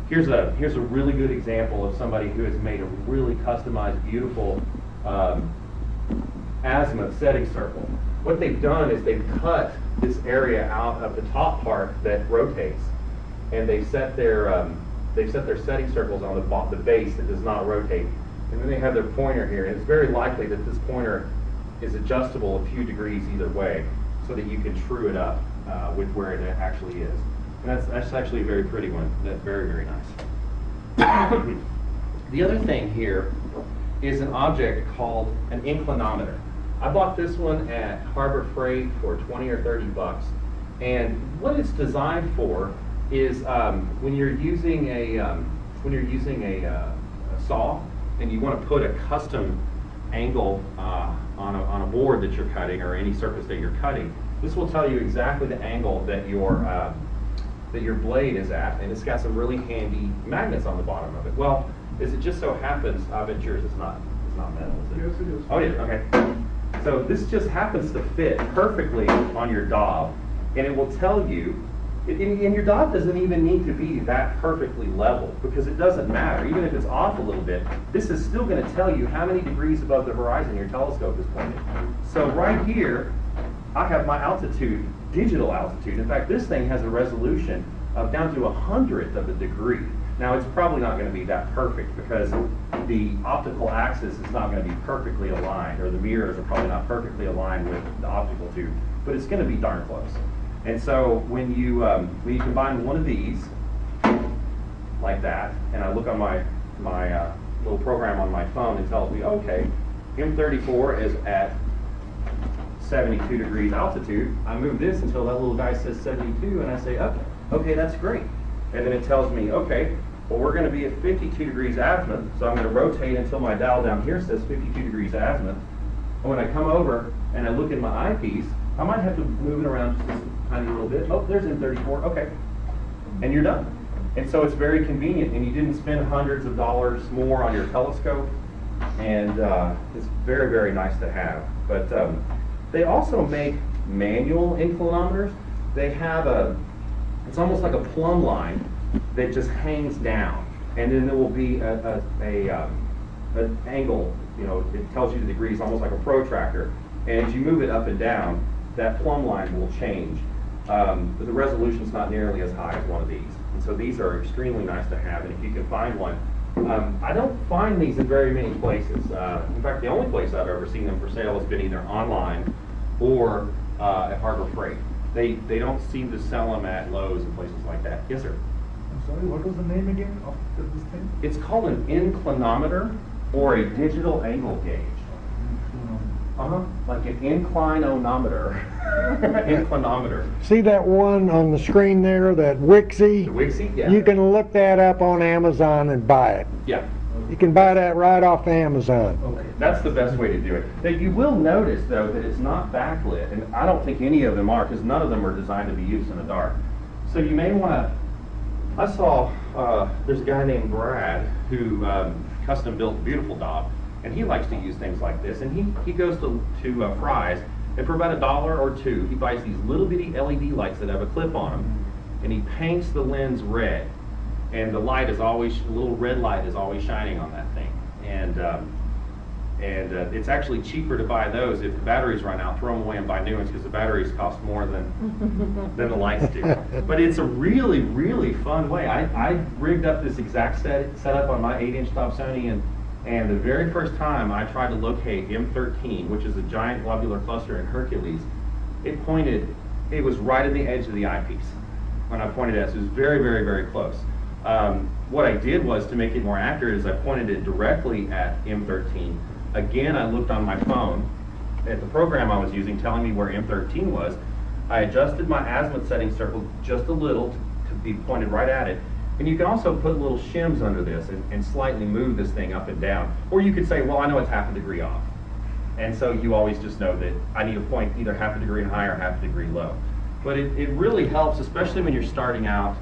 here's a really good example of somebody who has made a really customized, beautiful azimuth setting circle. What they've done is they've cut this area out of the top part that rotates, and they've set their setting circles on the base that does not rotate, and then they have their pointer here, and it's very likely that this pointer is adjustable a few degrees either way so that you can true it up with where it actually is. And that's actually a very pretty one. That's very, very nice. The other thing here is an object called an inclinometer. I bought this one at Harbor Freight for 20 or 30 bucks. And what it's designed for is when you're using a saw and you want to put a custom angle on a board that you're cutting or any surface that you're cutting, this will tell you exactly the angle that your blade is at, and it's got some really handy magnets on the bottom of it. Well, as it just so happens, I bet yours is not metal, is it? Yes, it is. Oh, yeah, okay. So this just happens to fit perfectly on your Dob, and it will tell you, and your Dob doesn't even need to be that perfectly level, because it doesn't matter. Even if it's off a little bit, this is still going to tell you how many degrees above the horizon your telescope is pointed. So right here, I have my altitude, digital altitude. In fact, this thing has a resolution of down to 100th of a degree. Now, it's probably not going to be that perfect because the optical axis is not going to be perfectly aligned, or the mirrors are probably not perfectly aligned with the optical tube, but it's going to be darn close. And so when you combine one of these, like that, and I look on my little program on my phone, it tells me, okay, M34 is at 72 degrees altitude. I move this until that little guy says 72, and I say, okay, that's great. And then it tells me, okay, well, we're going to be at 52 degrees azimuth, so I'm going to rotate until my dial down here says 52 degrees azimuth. And when I come over and I look at my eyepiece, I might have to move it around just a tiny little bit. Oh, there's M34, okay. And you're done. And so it's very convenient, and you didn't spend hundreds of dollars more on your telescope, and it's very, very nice to have. But they also make manual inclinometers. They have it's almost like a plumb line that just hangs down, and then there will be an angle, it tells you the degrees, almost like a protractor, and as you move it up and down, that plumb line will change. But the resolution's not nearly as high as one of these, and so these are extremely nice to have, and if you can find one. I don't find these in very many places. In fact, the only place I've ever seen them for sale has been either online or at Harbor Freight. They don't seem to sell them at Lowe's and places like that. Yes, sir? I'm sorry, what was the name again of this thing? It's called an inclinometer or a digital angle gauge. Like an inclinometer. Inclinometer. See that one on the screen there, that The Wixie? Wixie? Yeah. You can look that up on Amazon and buy it. Yeah. You can buy that right off Amazon. Okay. That's the best way to do it. Now, you will notice, though, that it's not backlit, and I don't think any of them are, because none of them are designed to be used in the dark. So you may want to, I saw, there's a guy named Brad who custom built a beautiful Dob, and he likes to use things like this, and he goes to Fry's, and for about $1 or $2, he buys these little bitty LED lights that have a clip on them, and he paints the lens red. And the light is always, a little red light is always shining on that thing. And it's actually cheaper to buy those. If the batteries run out, throw them away and buy new ones, because the batteries cost more than the lights do. But it's a really, really fun way. I rigged up this exact setup on my 8-inch Dobsonian, and the very first time I tried to locate M13, which is a giant globular cluster in Hercules, it was right at the edge of the eyepiece when I pointed at it. So it was very, very, very close. What I did was, to make it more accurate, is I pointed it directly at M13. Again, I looked on my phone at the program I was using telling me where M13 was. I adjusted my azimuth setting circle just a little to be pointed right at it. And you can also put little shims under this and slightly move this thing up and down. Or you could say, well, I know it's half a degree off. And so you always just know that I need to point either half a degree high or half a degree low. But it really helps, especially when you're starting out.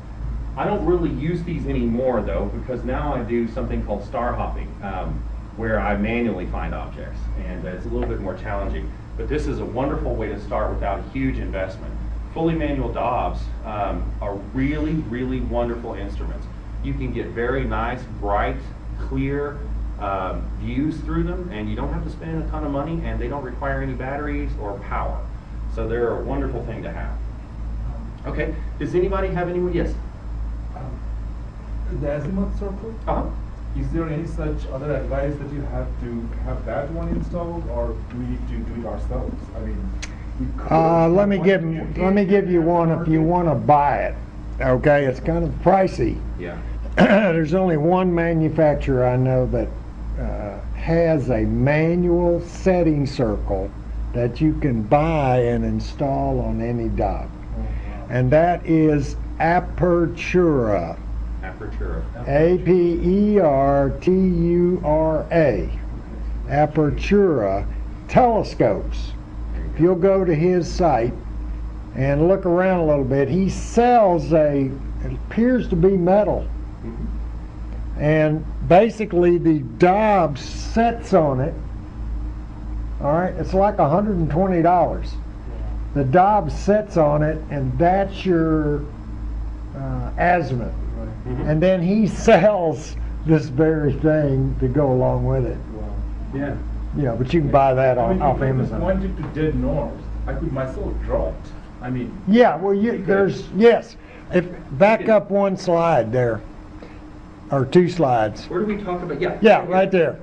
I don't really use these anymore, though, because now I do something called star hopping, where I manually find objects, and it's a little bit more challenging. But this is a wonderful way to start without a huge investment. Fully manual Dobs are really, really wonderful instruments. You can get very nice, bright, clear views through them, and you don't have to spend a ton of money, and they don't require any batteries or power. So they're a wonderful thing to have. Okay, does anybody have any? Yes? The azimuth circle? Uh-huh. is there any such other advice that you have to have that one installed, or do we need to do it ourselves? I mean, we could- Let me give you one if you want to buy it. Okay, it's kind of pricey. Yeah. There's only one manufacturer I know that has a manual setting circle that you can buy and install on any dock, and that is Apertura. Apertura. Apertura. Apertura telescopes. If you'll go to his site and look around a little bit, he sells it appears to be metal. And basically the Dobbs sets on it. All right, it's like $120. The Dobbs sets on it, and that's your azimuth. And then he sells this very thing to go along with it. Yeah. Yeah, but you can buy that I mean, off if I just Amazon. pointed to dead north, I could myself draw it. I mean, Yeah, well, yes. If back up one slide there, or two slides. Where do we talk about? Yeah. Yeah, right there.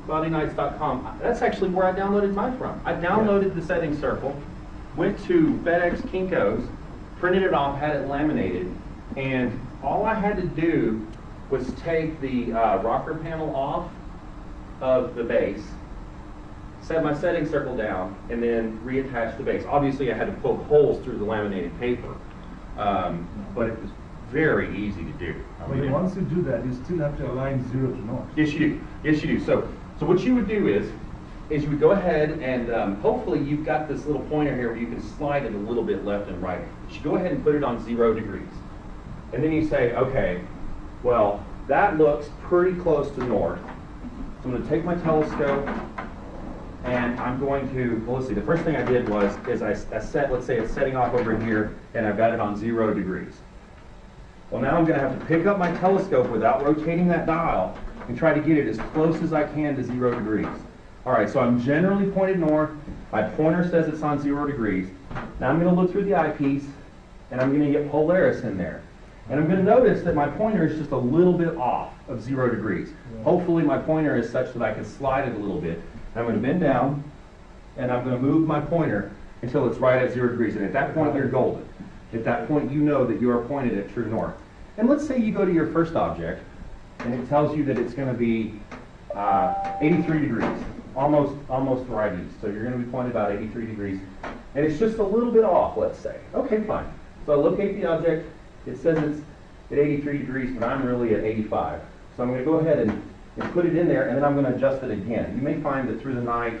CloudyNights.com. That's actually where I downloaded mine from. I downloaded the setting circle, went to FedEx Kinko's, printed it off, had it laminated, and all I had to do was take the rocker panel off of the base, set my setting circle down, and then reattach the base. Obviously, I had to poke holes through the laminated paper, but it was very easy to do. but once you do that, you still have to align 0 to north. Yes, you do. Yes, you do. So what you would do is you would go ahead and hopefully you've got this little pointer here where you can slide it a little bit left and right. You should go ahead and put it on 0 degrees. And then you say, okay, well, that looks pretty close to north. So I'm going to take my telescope and I'm going to, well, let's see, the first thing I did was I set, let's say it's setting off over here, and I've got it on 0 degrees. Well, now I'm going to have to pick up my telescope without rotating that dial and try to get it as close as I can to 0 degrees. All right, so I'm generally pointed north. My pointer says it's on 0 degrees. Now I'm going to look through the eyepiece, and I'm going to get Polaris in there. And I'm going to notice that my pointer is just a little bit off of 0 degrees. Hopefully my pointer is such that I can slide it a little bit. I'm going to bend down, and I'm going to move my pointer until it's right at 0 degrees. And at that point, you're golden. At that point, you know that you are pointed at true north. And let's say you go to your first object, and it tells you that it's going to be 83 degrees, almost right east. So you're going to be pointed about 83 degrees. And it's just a little bit off, let's say. Okay, fine. So I locate the object. It says it's at 83 degrees, but I'm really at 85. So I'm going to go ahead and put it in there, and then I'm going to adjust it again. You may find that through the night,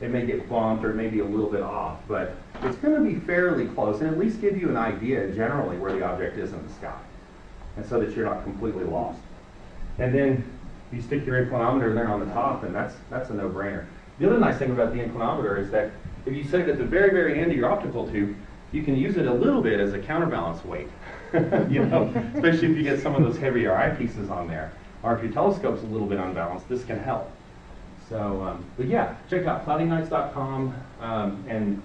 it may get bumped or it may be a little bit off, but it's going to be fairly close and at least give you an idea generally where the object is in the sky, and so that you're not completely lost. And then you stick your inclinometer there on the top, and that's a no-brainer. The other nice thing about the inclinometer is that if you set it at the very, very end of your optical tube, you can use it a little bit as a counterbalance weight, you know, especially if you get some of those heavier eyepieces on there, or if your telescope's a little bit unbalanced, this can help. So, but yeah, check out CloudyNights.com and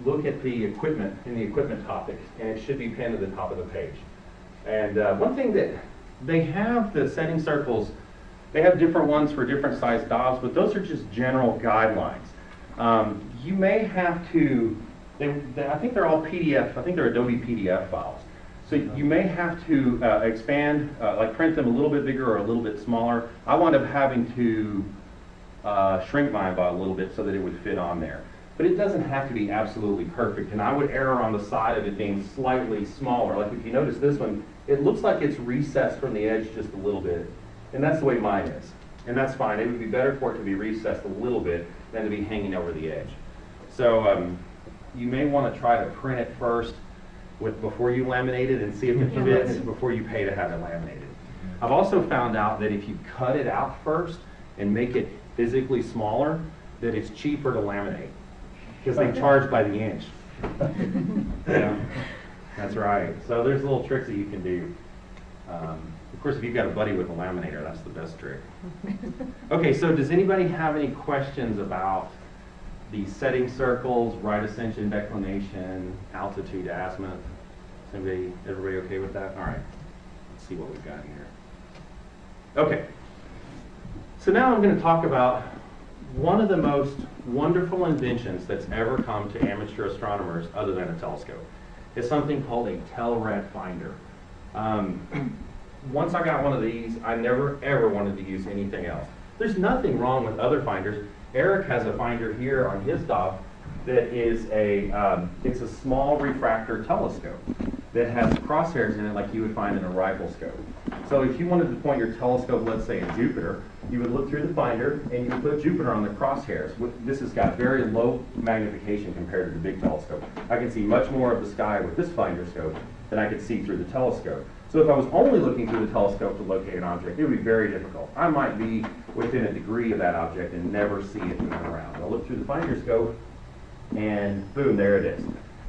look at the equipment in the equipment topic, and it should be pinned to the top of the page. And one thing that they have, the setting circles, they have different ones for different size Dobbs, but those are just general guidelines. You may have to, I think they're all PDF, I think they're Adobe PDF files. So you may have to expand, like print them a little bit bigger or a little bit smaller. I wound up having to shrink mine by a little bit so that it would fit on there. But it doesn't have to be absolutely perfect, and I would err on the side of it being slightly smaller. Like if you notice this one, it looks like it's recessed from the edge just a little bit, and that's the way mine is. And that's fine. It would be better for it to be recessed a little bit than to be hanging over the edge. So you may want to try to print it first before you laminate it and see if it fits before you pay to have it laminated. I've also found out that if you cut it out first and make it physically smaller, that it's cheaper to laminate because they charge by the inch. Yeah, that's right. So there's little tricks that you can do. Of course, if you've got a buddy with a laminator, that's the best trick. Okay, so does anybody have any questions about the setting circles, right ascension, declination, altitude, azimuth? Is everybody okay with that? All right, let's see what we've got here. Okay, So now I'm going to talk about one of the most wonderful inventions that's ever come to amateur astronomers other than a telescope. It's something called a Telrad finder. Once I got one of these, I never ever wanted to use anything else. There's nothing wrong with other finders. Eric has a finder here on his dock that is it's a small refractor telescope that has crosshairs in it like you would find in a rifle scope. So if you wanted to point your telescope, let's say at Jupiter, you would look through the finder and you would put Jupiter on the crosshairs. This has got very low magnification compared to the big telescope. I can see much more of the sky with this finder scope than I could see through the telescope. So if I was only looking through the telescope to locate an object, it would be very difficult. I might be within a degree of that object and never see it moving around. I'll look through the finder scope and boom, there it is.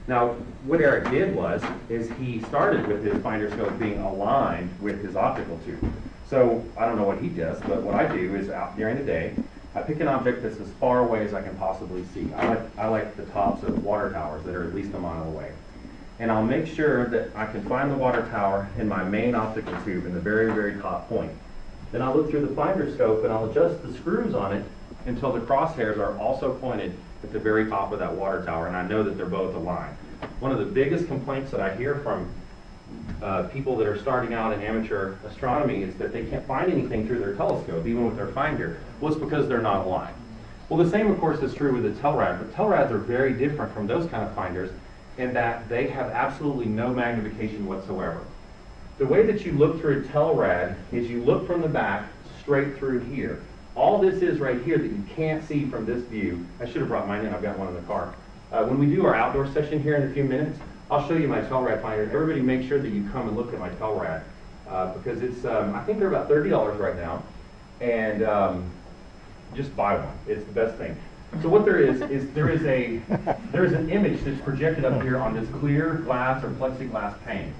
Now, what Eric did is he started with his finder scope being aligned with his optical tube. So I don't know what he does, but what I do is out during the day, I pick an object that's as far away as I can possibly see. I like the tops of water towers that are at least a mile away. And I'll make sure that I can find the water tower in my main optical tube in the very, very top point. Then I'll look through the finder scope and I'll adjust the screws on it until the crosshairs are also pointed at the very top of that water tower, and I know that they're both aligned. One of the biggest complaints that I hear from people that are starting out in amateur astronomy is that they can't find anything through their telescope, even with their finder. Well, it's because they're not aligned. Well, the same, of course, is true with the Telrad, but Telrads are very different from those kind of finders in that they have absolutely no magnification whatsoever. The way that you look through a Telrad is you look from the back straight through here. All this is right here that you can't see from this view. I should have brought mine in, I've got one in the car. When we do our outdoor session here in a few minutes, I'll show you my Telrad finder. Everybody make sure that you come and look at my Telrad because it's, I think they're about $30 right now, and just buy one. It's the best thing. So what there is there is an image that's projected up here on this clear glass or plexiglass pane.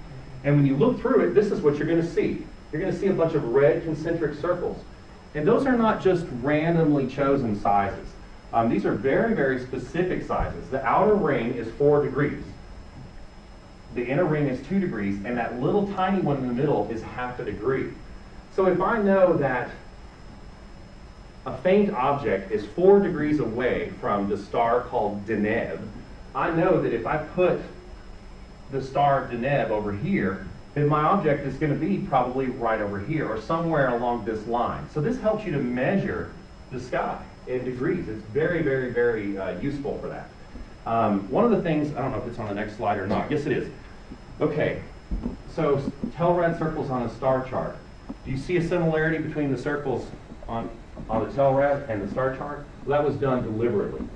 And when you look through it, this is what you're going to see. You're going to see a bunch of red concentric circles. And those are not just randomly chosen sizes. These are very, very specific sizes. The outer ring is 4 degrees. The inner ring is 2 degrees, and that little tiny one in the middle is half a degree. So if I know that a faint object is 4 degrees away from the star called Deneb, I know that if I put the star Deneb over here, then my object is going to be probably right over here or somewhere along this line. So this helps you to measure the sky in degrees. It's very, very, very useful for that. One of the things, I don't know if it's on the next slide or not. Yes, it is. Okay, so Telrad circles on a star chart. Do you see a similarity between the circles on the Telrad and the star chart? Well, that was done deliberately.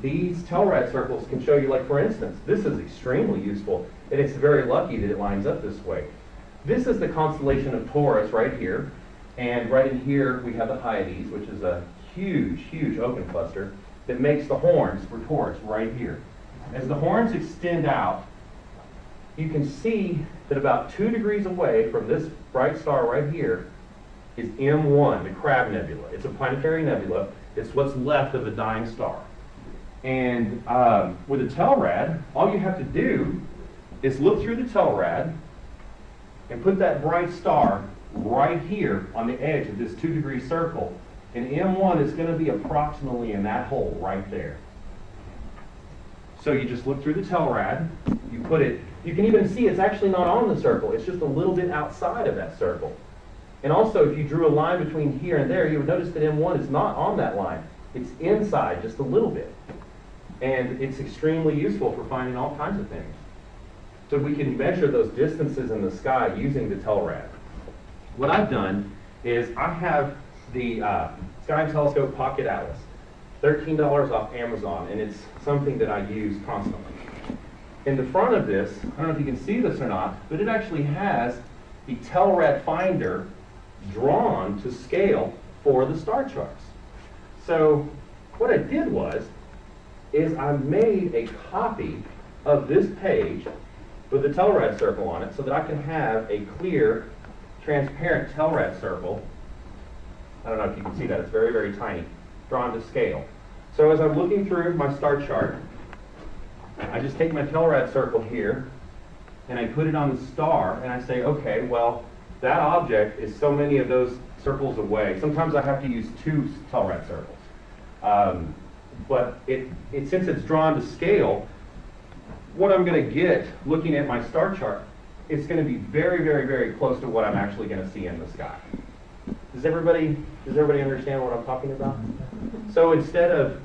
These Telrad circles can show you, like for instance, this is extremely useful, and it's very lucky that it lines up this way. This is the constellation of Taurus right here, and right in here we have the Hyades, which is a huge, huge open cluster that makes the horns for Taurus right here. As the horns extend out, you can see that about 2 degrees away from this bright star right here is M1, the Crab Nebula. It's a planetary nebula. It's what's left of a dying star. And with a Telrad, all you have to do is look through the Telrad and put that bright star right here on the edge of this 2-degree circle. And M1 is going to be approximately in that hole right there. So you just look through the Telrad, you put it, you can even see it's actually not on the circle, it's just a little bit outside of that circle. And also, if you drew a line between here and there, you would notice that M1 is not on that line. It's inside just a little bit. And it's extremely useful for finding all kinds of things. So we can measure those distances in the sky using the Telrad. What I've done is I have the Sky Telescope Pocket Atlas, $13 off Amazon, and it's something that I use constantly. In the front of this, I don't know if you can see this or not, but it actually has the Telrad finder drawn to scale for the star charts. So what I did is I made a copy of this page with the Telrad circle on it so that I can have a clear, transparent Telrad circle. I don't know if you can see that, it's very, very tiny, drawn to scale. So as I'm looking through my star chart, I just take my Telrad circle here and I put it on the star and I say, okay, well, that object is so many of those circles away. Sometimes I have to use 2 Telrad circles. But since it's drawn to scale, what I'm going to get looking at my star chart, it's going to be very, very, very close to what I'm actually going to see in the sky. Does everybody understand what I'm talking about? So instead of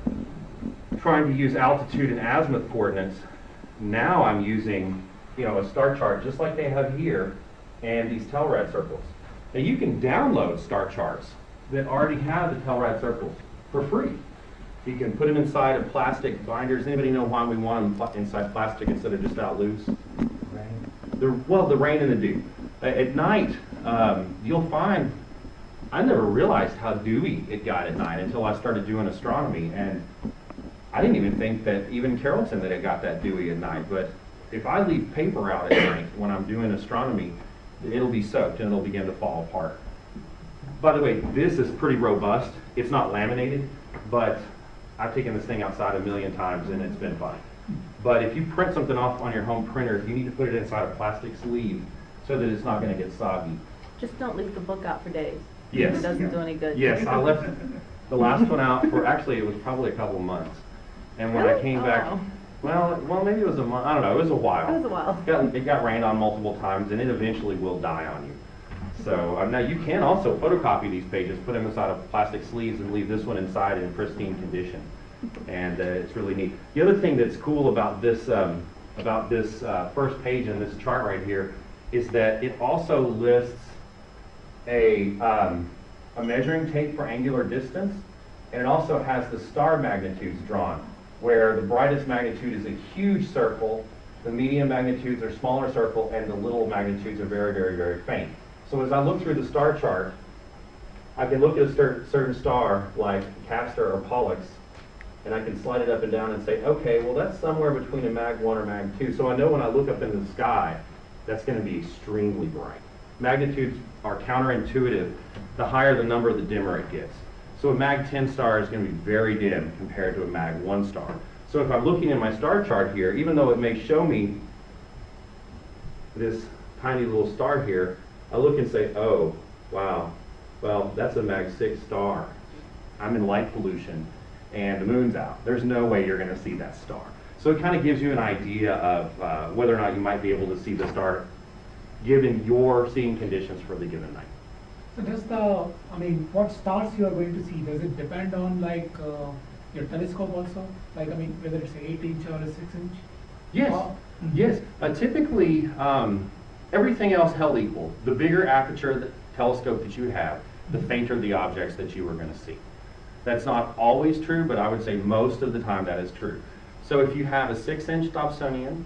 trying to use altitude and azimuth coordinates, now I'm using, a star chart just like they have here and these Telrad circles. Now you can download star charts that already have the Telrad circles for free. You can put them inside of plastic binders. Anybody know why we want them inside plastic instead of just out loose? The rain and the dew. At night, you'll find, I never realized how dewy it got at night until I started doing astronomy, and I didn't even think that even Carrollton that it got that dewy at night. But if I leave paper out at night when I'm doing astronomy, it'll be soaked and it'll begin to fall apart. By the way, this is pretty robust. It's not laminated, but I've taken this thing outside a million times and it's been fine. But if you print something off on your home printer, you need to put it inside a plastic sleeve so that it's not going to get soggy. Just don't leave the book out for days. Yes. It doesn't do any good. Yes, I left the last one out for, actually it was probably a couple of months. And when I Really? came Oh, back, wow. well maybe it was a month, I don't know, it was a while. It was a while. It got rained on multiple times and it eventually will die on you. So now you can also photocopy these pages, put them inside of plastic sleeves and leave this one inside in pristine condition. And it's really neat. The other thing that's cool about this first page in this chart right here is that it also lists a measuring tape for angular distance, and it also has the star magnitudes drawn, where the brightest magnitude is a huge circle, the medium magnitudes are smaller circle, and the little magnitudes are very, very, very faint. So as I look through the star chart, I can look at a certain star like Castor or Pollux, and I can slide it up and down and say, okay, well that's somewhere between a mag 1 or mag 2. So I know when I look up into the sky, that's going to be extremely bright. Magnitudes are counterintuitive. The higher the number, the dimmer it gets. So a mag 10 star is going to be very dim compared to a mag 1 star. So if I'm looking in my star chart here, even though it may show me this tiny little star here, I look and say, oh, wow, well, that's a mag 6 star. I'm in light pollution and the moon's out. There's no way you're going to see that star. So it kind of gives you an idea of whether or not you might be able to see the star given your seeing conditions for the given night. So does what stars you are going to see, does it depend on your telescope also? Whether it's an 8-inch or a 6-inch? Yes, yes. Typically, everything else held equal, the bigger aperture the telescope that you have, the fainter the objects that you are going to see. That's not always true, but I would say most of the time that is true. So if you have a 6-inch Dobsonian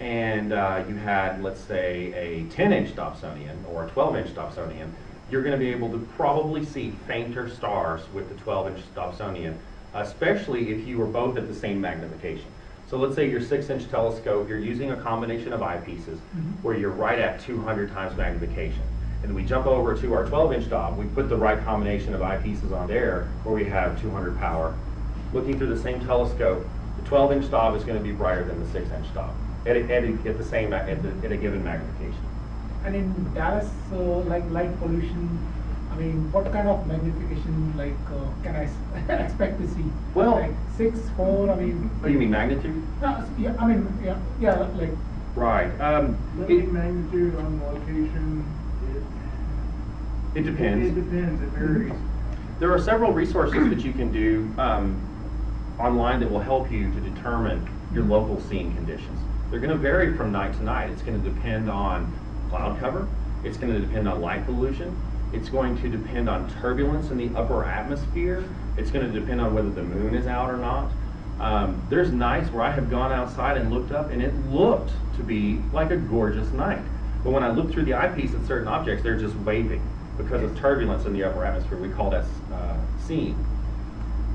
and you had, let's say, a 10-inch Dobsonian or a 12-inch Dobsonian, you're going to be able to probably see fainter stars with the 12-inch Dobsonian, especially if you were both at the same magnification. So let's say your 6-inch telescope, you're using a combination of eyepieces where you're right at 200 times magnification. And we jump over to our 12-inch Dob, we put the right combination of eyepieces on there where we have 200 power. Looking through the same telescope, the 12-inch Dob is going to be brighter than the 6-inch Dob at a given magnification. And in Dallas, light pollution, what kind of magnification can I expect to see? Well, 6, 4, Oh, you mean magnitude? Right. Looking magnitude on location, It depends. it depends, it varies. There are several resources that you can do online that will help you to determine your local seeing conditions. They're going to vary from night to night. It's going to depend on cloud cover. It's going to depend on light pollution. It's going to depend on turbulence in the upper atmosphere. It's going to depend on whether the moon is out or not. There's nights where I have gone outside and looked up and it looked to be like a gorgeous night. But when I look through the eyepiece at certain objects, they're just waving because of turbulence in the upper atmosphere. We call that seeing.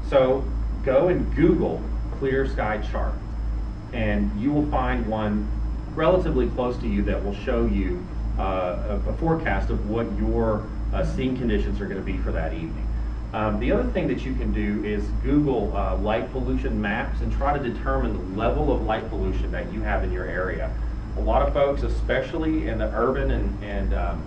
So go and Google clear sky chart and you will find one relatively close to you that will show you a forecast of what your seeing conditions are going to be for that evening. The other thing that you can do is Google light pollution maps and try to determine the level of light pollution that you have in your area. A lot of folks, especially in the urban and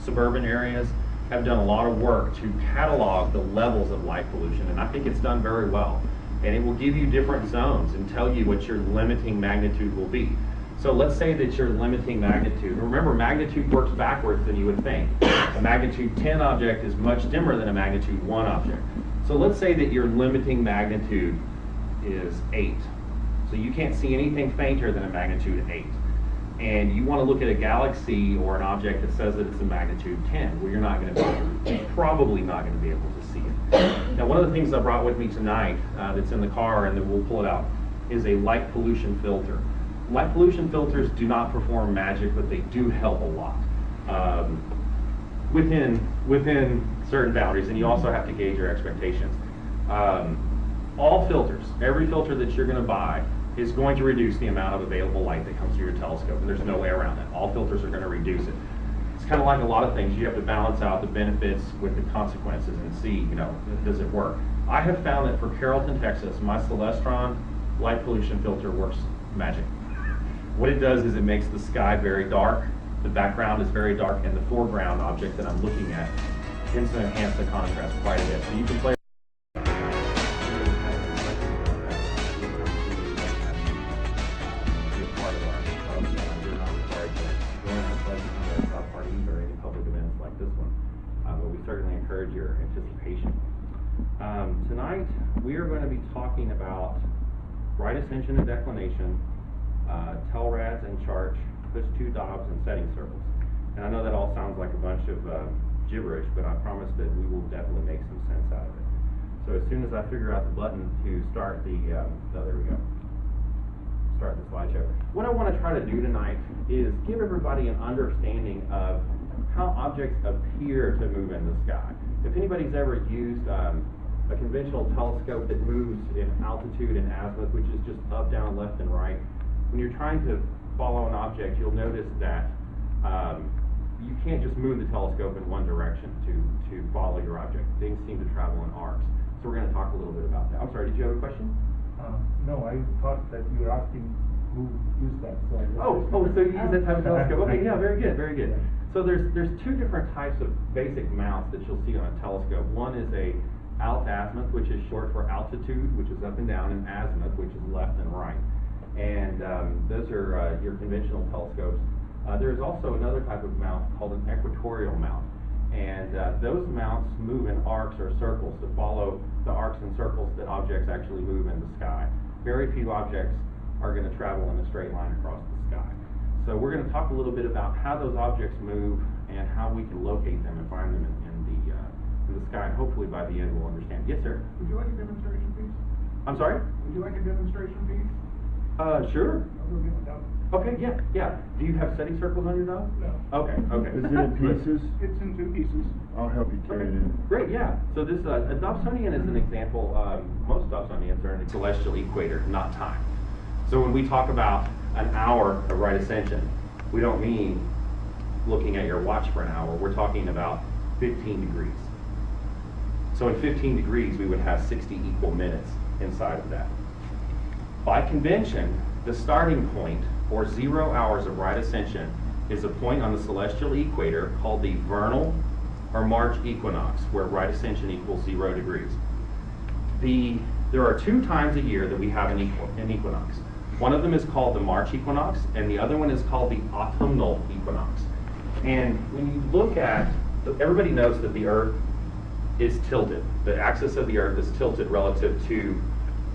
suburban areas, have done a lot of work to catalog the levels of light pollution, and I think it's done very well. And it will give you different zones and tell you what your limiting magnitude will be. So let's say that your limiting magnitude, remember magnitude works backwards than you would think. A magnitude 10 object is much dimmer than a magnitude 1 object. So let's say that your limiting magnitude is 8. So you can't see anything fainter than a magnitude 8. And you want to look at a galaxy or an object that says that it's a magnitude 10, well, you're probably not going to be able to see it. Now, one of the things I brought with me tonight that's in the car, and then we'll pull it out, is a light pollution filter. Light pollution filters do not perform magic, but they do help a lot within certain boundaries, and you also have to gauge your expectations. All filters, every filter that you're going to buy, is going to reduce the amount of available light that comes through your telescope, and there's no way around that. All filters are going to reduce it. It's kind of like a lot of things. You have to balance out the benefits with the consequences and see, does it work? I have found that for Carrollton, Texas, my Celestron light pollution filter works magic. What it does is it makes the sky very dark, the background is very dark, and the foreground object that I'm looking at tends to enhance the contrast quite a bit. So you can play certainly encourage your anticipation. Tonight, we are going to be talking about right ascension and declination, telrads and charts, push two dobs, and setting circles. And I know that all sounds like a bunch of gibberish, but I promise that we will definitely make some sense out of it. So as soon as I figure out the button to start there we go. Start the slideshow. What I want to try to do tonight is give everybody an understanding of how objects appear to move in the sky. If anybody's ever used a conventional telescope that moves in altitude and azimuth, which is just up, down, left, and right, when you're trying to follow an object, you'll notice that you can't just move the telescope in one direction to follow your object. Things seem to travel in arcs. So we're going to talk a little bit about that. I'm sorry, did you have a question? No, I thought that you were asking who used that. So So you use that type of telescope. Okay, yeah, very good, very good. So there's two different types of basic mounts that you'll see on a telescope. One is a alt-azimuth, which is short for altitude, which is up and down, and azimuth, which is left and right. And those are your conventional telescopes. There's also another type of mount called an equatorial mount. And those mounts move in arcs or circles to follow the arcs and circles that objects actually move in the sky. Very few objects are going to travel in a straight line across the sky. So we're going to talk a little bit about how those objects move and how we can locate them and find them in the sky. And hopefully by the end we'll understand. Yes, sir? Would you like a demonstration piece? I'm sorry? Would you like a demonstration piece? Sure. I'll go get my dog. Okay, yeah. Do you have setting circles on your dog? No. Okay. Is it in pieces? It's in 2 pieces. I'll help you carry it in. Great, yeah. So this, a Dobsonian is an example, most Dobsonians are in the celestial equator, not time. So when we talk about an hour of right ascension, we don't mean looking at your watch for an hour. We're talking about 15 degrees. So in 15 degrees, we would have 60 equal minutes inside of that. By convention, the starting point for 0 hours of right ascension is a point on the celestial equator called the vernal or March equinox, where right ascension equals 0 degrees. There are 2 times a year that we have an equinox. One of them is called the March equinox, and the other one is called the autumnal equinox. And when you look at, everybody knows that the Earth is tilted. The axis of the Earth is tilted relative to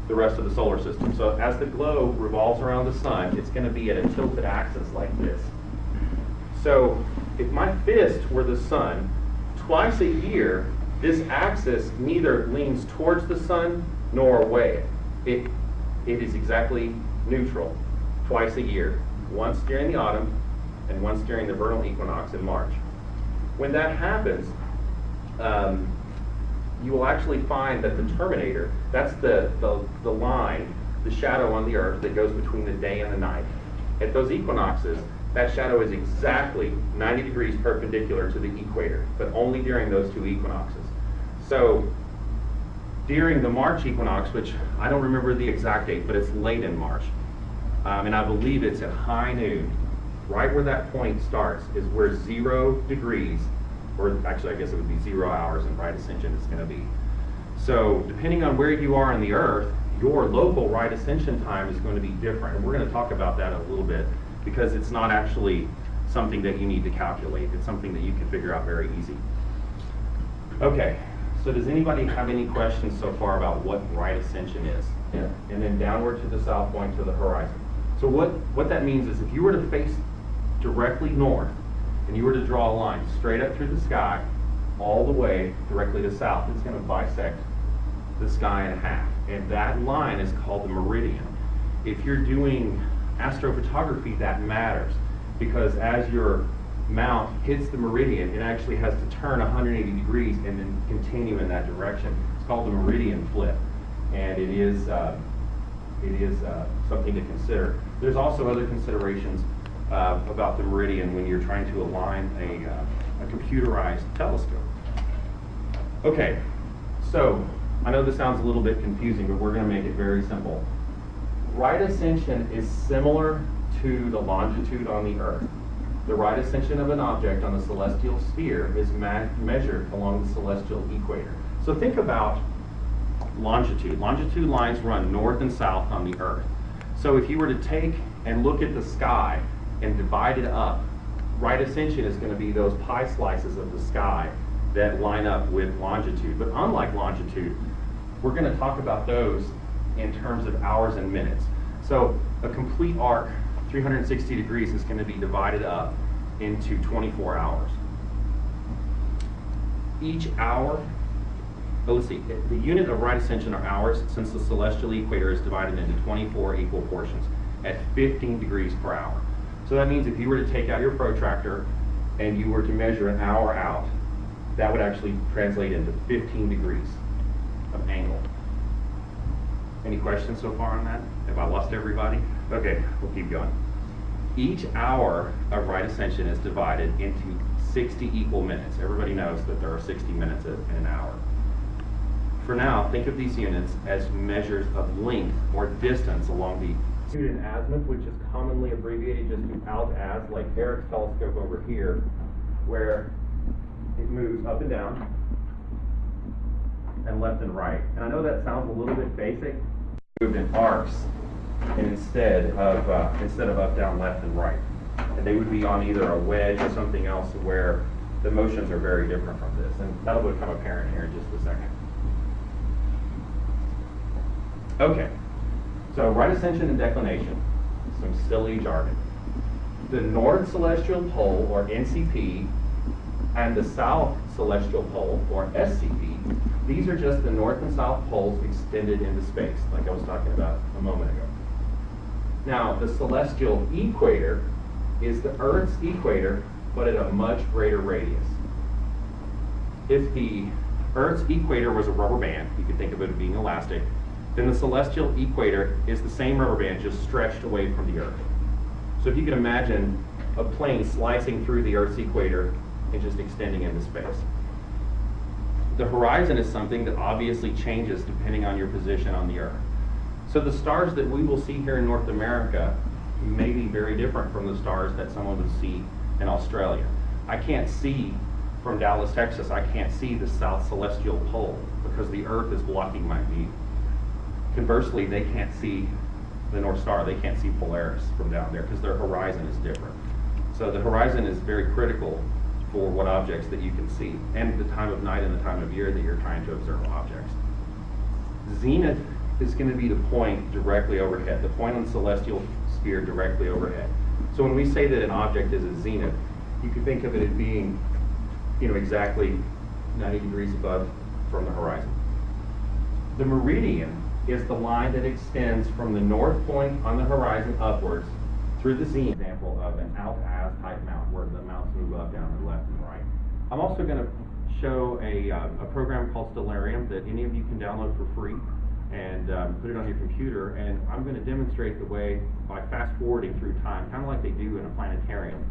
the rest of the solar system. So as the globe revolves around the sun, it's going to be at a tilted axis like this. So if my fist were the sun, twice a year, this axis neither leans towards the sun nor away. It is exactly neutral twice a year, once during the autumn and once during the vernal equinox in March. When that happens, you will actually find that the terminator, that's the line, the shadow on the Earth that goes between the day and the night. At those equinoxes, that shadow is exactly 90 degrees perpendicular to the equator, but only during those 2 equinoxes. So during the March equinox, which I don't remember the exact date, but it's late in March, and I believe it's at high noon, right where that point starts is where 0 degrees or actually I guess it would be 0 hours, and right ascension is going to be. So depending on where you are on the Earth, your local right ascension time is going to be different. And we're going to talk about that a little bit, because it's not actually something that you need to calculate. It's something that you can figure out very easy. Okay, so does anybody have any questions so far about what right ascension is? Yeah. And then downward to the south point to the horizon. So what that means is if you were to face directly north and you were to draw a line straight up through the sky all the way directly to south, it's going to bisect the sky in half. And that line is called the meridian. If you're doing astrophotography, that matters, because as your mount hits the meridian, it actually has to turn 180 degrees and then continue in that direction. It's called the meridian flip, and it is something to consider. There's also other considerations about the meridian when you're trying to align a computerized telescope. Okay, so I know this sounds a little bit confusing, but we're going to make it very simple. Right ascension is similar to the longitude on the Earth. The right ascension of an object on the celestial sphere is measured along the celestial equator. So think about longitude. Longitude lines run north and south on the Earth. So if you were to take and look at the sky and divide it up, right ascension is going to be those pie slices of the sky that line up with longitude. But unlike longitude, we're going to talk about those in terms of hours and minutes. So a complete arc, 360 degrees, is going to be divided up into 24 hours. Each hour, let's see, the unit of right ascension are hours, since the celestial equator is divided into 24 equal portions at 15 degrees per hour. So that means if you were to take out your protractor and you were to measure an hour out, that would actually translate into 15 degrees of angle. Any questions so far on that? Have I lost everybody? Okay, we'll keep going. Each hour of right ascension is divided into 60 equal minutes. Everybody knows that there are 60 minutes in an hour. For now, think of these units as measures of length or distance along the altitude and azimuth, which is commonly abbreviated just to alt-az, like Eric's telescope over here, where it moves up and down and left and right. And I know that sounds a little bit basic, moved in arcs, and instead of up, down, left, and right. And they would be on either a wedge or something else where the motions are very different from this. And that'll become apparent here in just a second. Okay, so right ascension and declination, some silly jargon. The North Celestial Pole, or NCP, and the South Celestial Pole, or SCP, these are just the north and south poles extended into space, like I was talking about a moment ago. Now, the celestial equator is the Earth's equator, but at a much greater radius. If the Earth's equator was a rubber band, you could think of it as being elastic, then the celestial equator is the same rubber band, just stretched away from the Earth. So if you can imagine a plane slicing through the Earth's equator and just extending into space. The horizon is something that obviously changes depending on your position on the Earth. So the stars that we will see here in North America may be very different from the stars that someone would see in Australia. I can't see from Dallas, Texas, I can't see the South Celestial Pole because the Earth is blocking my view. Conversely, they can't see the North Star, they can't see Polaris from down there because their horizon is different. So the horizon is very critical for what objects that you can see, and the time of night and the time of year that you're trying to observe objects. Zenith is going to be the point directly overhead, the point on the celestial sphere directly overhead. So when we say that an object is a zenith, you can think of it as being, exactly 90 degrees above from the horizon. The meridian is the line that extends from the north point on the horizon upwards through the zenith. Example of an alt-az type mount where the mounts move up, down, and left and right. I'm also going to show a program called Stellarium that any of you can download for free and put it on your computer, and I'm going to demonstrate the way by fast forwarding through time, kind of like they do in a planetarium,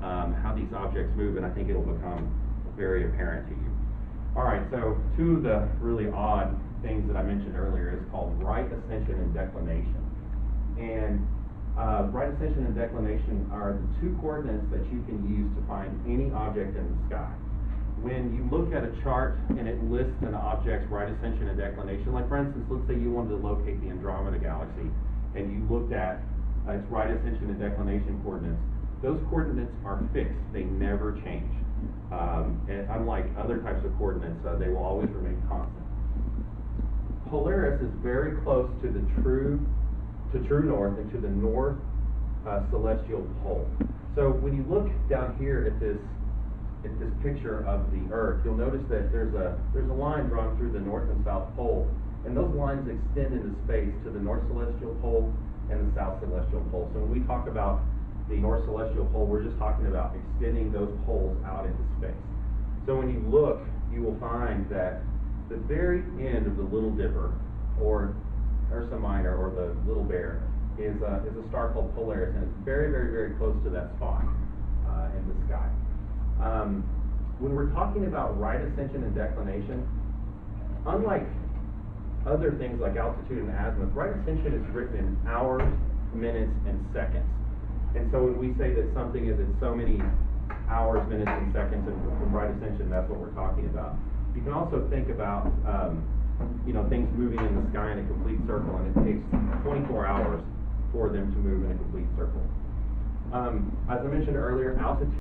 how these objects move, and I think it'll become very apparent to you. All right, so two of the really odd things that I mentioned earlier is called right ascension and declination. And right ascension and declination are the two coordinates that you can use to find any object in the sky. when you look at a chart and it lists an object's right ascension and declination, like for instance, let's say you wanted to locate the Andromeda Galaxy, and you looked at its right ascension and declination coordinates, those coordinates are fixed, they never change. And unlike other types of coordinates, they will always remain constant. Polaris is very close to the true north and to the north celestial pole. So when you look down here at this picture of the Earth, you'll notice that there's a line drawn through the north and south pole, and those lines extend into space to the north celestial pole and the south celestial pole. So when we talk about the north celestial pole, we're just talking about extending those poles out into space. So when you look, you will find that the very end of the Little Dipper, or Ursa Minor, or the Little Bear, is a star called Polaris, and it's very, very, very close to that spot in the sky. When we're talking about right ascension and declination, unlike other things like altitude and azimuth, right ascension is written in hours, minutes, and seconds. And so when we say that something is at so many hours, minutes, and seconds from right ascension, that's what we're talking about. You can also think about things moving in the sky in a complete circle, and it takes 24 hours for them to move in a complete circle. As I mentioned earlier, altitude